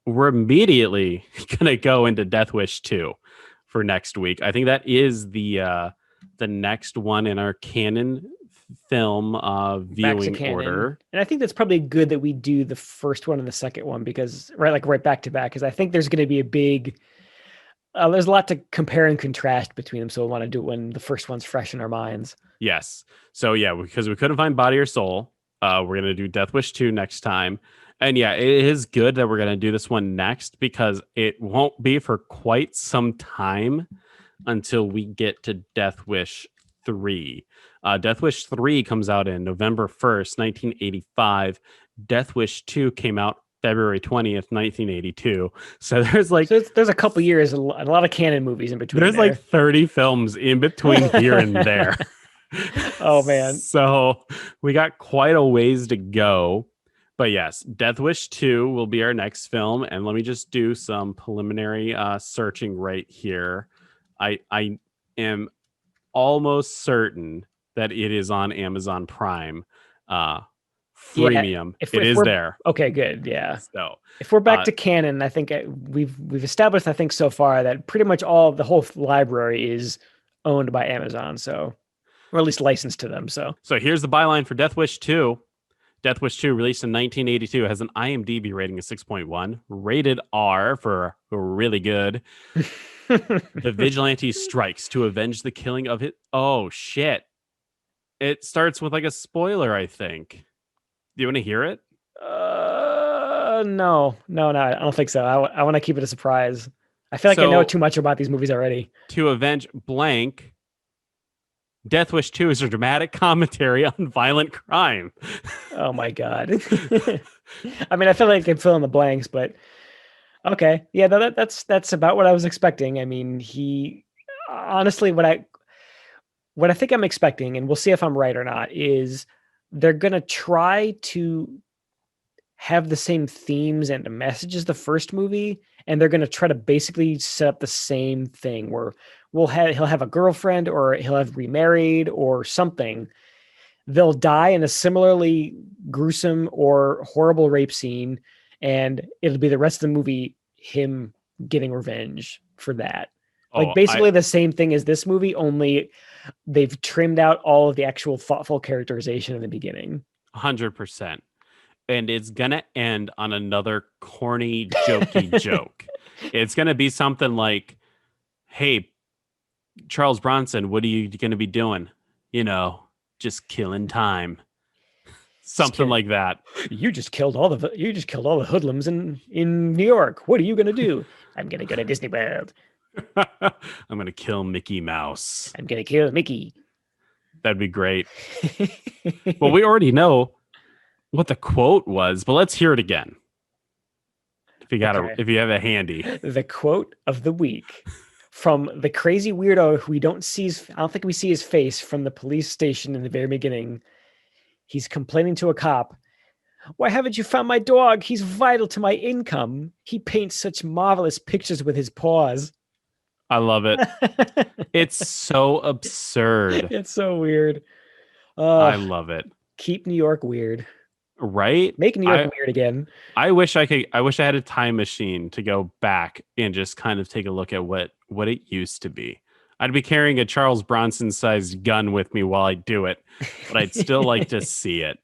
we're immediately gonna go into Death Wish 2 for next week. I think that is the next one in our canon film Back to viewing canon. order. And I think that's probably good that we do the first one and the second one because right back to back. Because I think there's going to be a big. There's a lot to compare and contrast between them, so we want to do it when the first one's fresh in our minds. Yes. So yeah, because we couldn't find Body or Soul, we're gonna do Death Wish 2 next time. And yeah, it is good that we're gonna do this one next because it won't be for quite some time until we get to Death Wish 3. Death Wish 3 comes out in November 1st, 1985. Death Wish 2 came out February 20th, 1982. So there's there's a couple years, a lot of canon movies in between. There's like 30 films in between here and there. Oh man. So we got quite a ways to go. But yes, Death Wish 2 will be our next film. And let me just do some preliminary searching right here. I am almost certain that it is on Amazon Prime freemium. If it is we're- there. Okay, good. Yeah. So If we're back to canon, I think we've established, I think so far that pretty much the whole library is owned by Amazon. So, or at least licensed to them. So here's the byline for Death Wish 2. Death Wish 2, released in 1982, has an IMDb rating of 6.1, rated R for really good. The vigilante strikes to avenge the killing of it. Oh, shit. It starts with like a spoiler, I think. Do you want to hear it? no, I don't think so. I want to keep it a surprise. I feel like I know too much about these movies already. To avenge blank, Death Wish 2 is a dramatic commentary on violent crime. Oh my God. I mean, I feel like I can fill in the blanks, but okay. Yeah, that's about what I was expecting. I mean, he honestly, what I think I'm expecting, and we'll see if I'm right or not, is they're going to try to have the same themes and messages as the first movie, and they're going to try to basically set up the same thing where he'll have a girlfriend or he'll have remarried or something. They'll die in a similarly gruesome or horrible rape scene, and it'll be the rest of the movie him getting revenge for that. Like basically the same thing as this movie, only they've trimmed out all of the actual thoughtful characterization in the beginning. 100%. And it's going to end on another corny, jokey joke. It's going to be something like, hey, Charles Bronson, what are you going to be doing? You know, just killing time. Something like that. You just killed all the hoodlums in New York. What are you going to do? I'm going to go to Disney World. I'm going to kill Mickey Mouse. I'm going to kill Mickey. That'd be great. Well, we already know what the quote was, but let's hear it again. If you have a handy. The quote of the week from the crazy weirdo who I don't think we see his face from the police station in the very beginning. He's complaining to a cop. Why haven't you found my dog? He's vital to my income. He paints such marvelous pictures with his paws. I love it. It's so absurd. It's so weird. I love it. Keep New York weird. Right? Make New York weird again. I wish I had a time machine to go back and just kind of take a look at what it used to be. I'd be carrying a Charles Bronson-sized gun with me while I do it, but I'd still like to see it.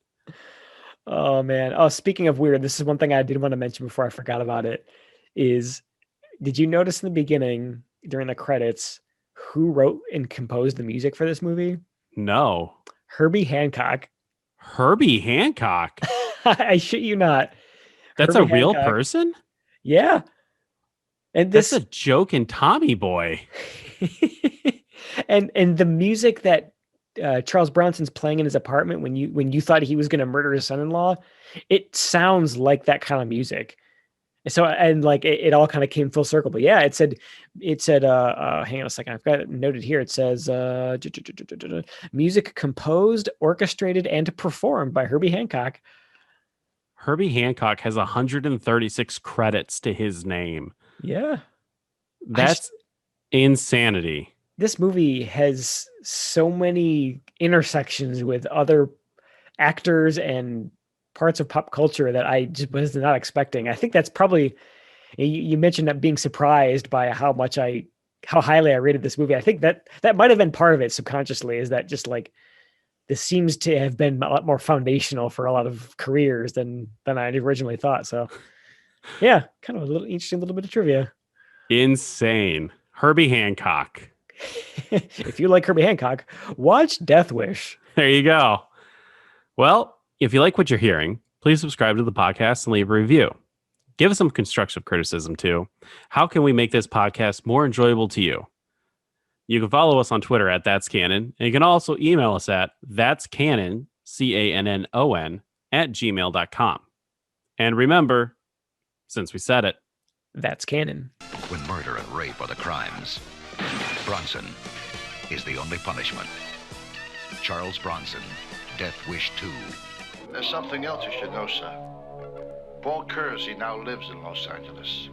Oh man. Oh, speaking of weird, this is one thing I did want to mention before I forgot about it. Did you notice in the beginning during the credits who wrote and composed the music for this movie? No. Herbie Hancock. Herbie Hancock? I shit you not. That's Herbie a real Hancock. person? Yeah. And That's a joke in Tommy Boy. and the music that Charles Bronson's playing in his apartment when you thought he was going to murder his son-in-law, it sounds like that kind of music. So, and like it all kind of came full circle. But yeah, it said hang on a second, I've got it noted here. It says music composed, orchestrated, and performed by Herbie Hancock. Herbie Hancock has 136 credits to his name. Yeah. That's insanity. This movie has so many intersections with other actors and parts of pop culture that I just was not expecting. I think that's probably, you mentioned that being surprised by how highly I rated this movie. I think that might have been part of it subconsciously, is that just like, this seems to have been a lot more foundational for a lot of careers than I originally thought. So yeah, kind of a little interesting little bit of trivia. Insane. Herbie Hancock. If you like Herbie Hancock, watch Death Wish. There you go. Well, if you like what you're hearing, please subscribe to the podcast and leave a review. Give us some constructive criticism too. How can we make this podcast more enjoyable to you? You can follow us on Twitter at That's Canon, and you can also email us at thatscanon, CANNON, @gmail.com. And remember, since we said it, that's canon. When murder and rape are the crimes, Bronson is the only punishment. Charles Bronson, Death Wish 2. There's something else you should know, sir. Paul Kersey now lives in Los Angeles.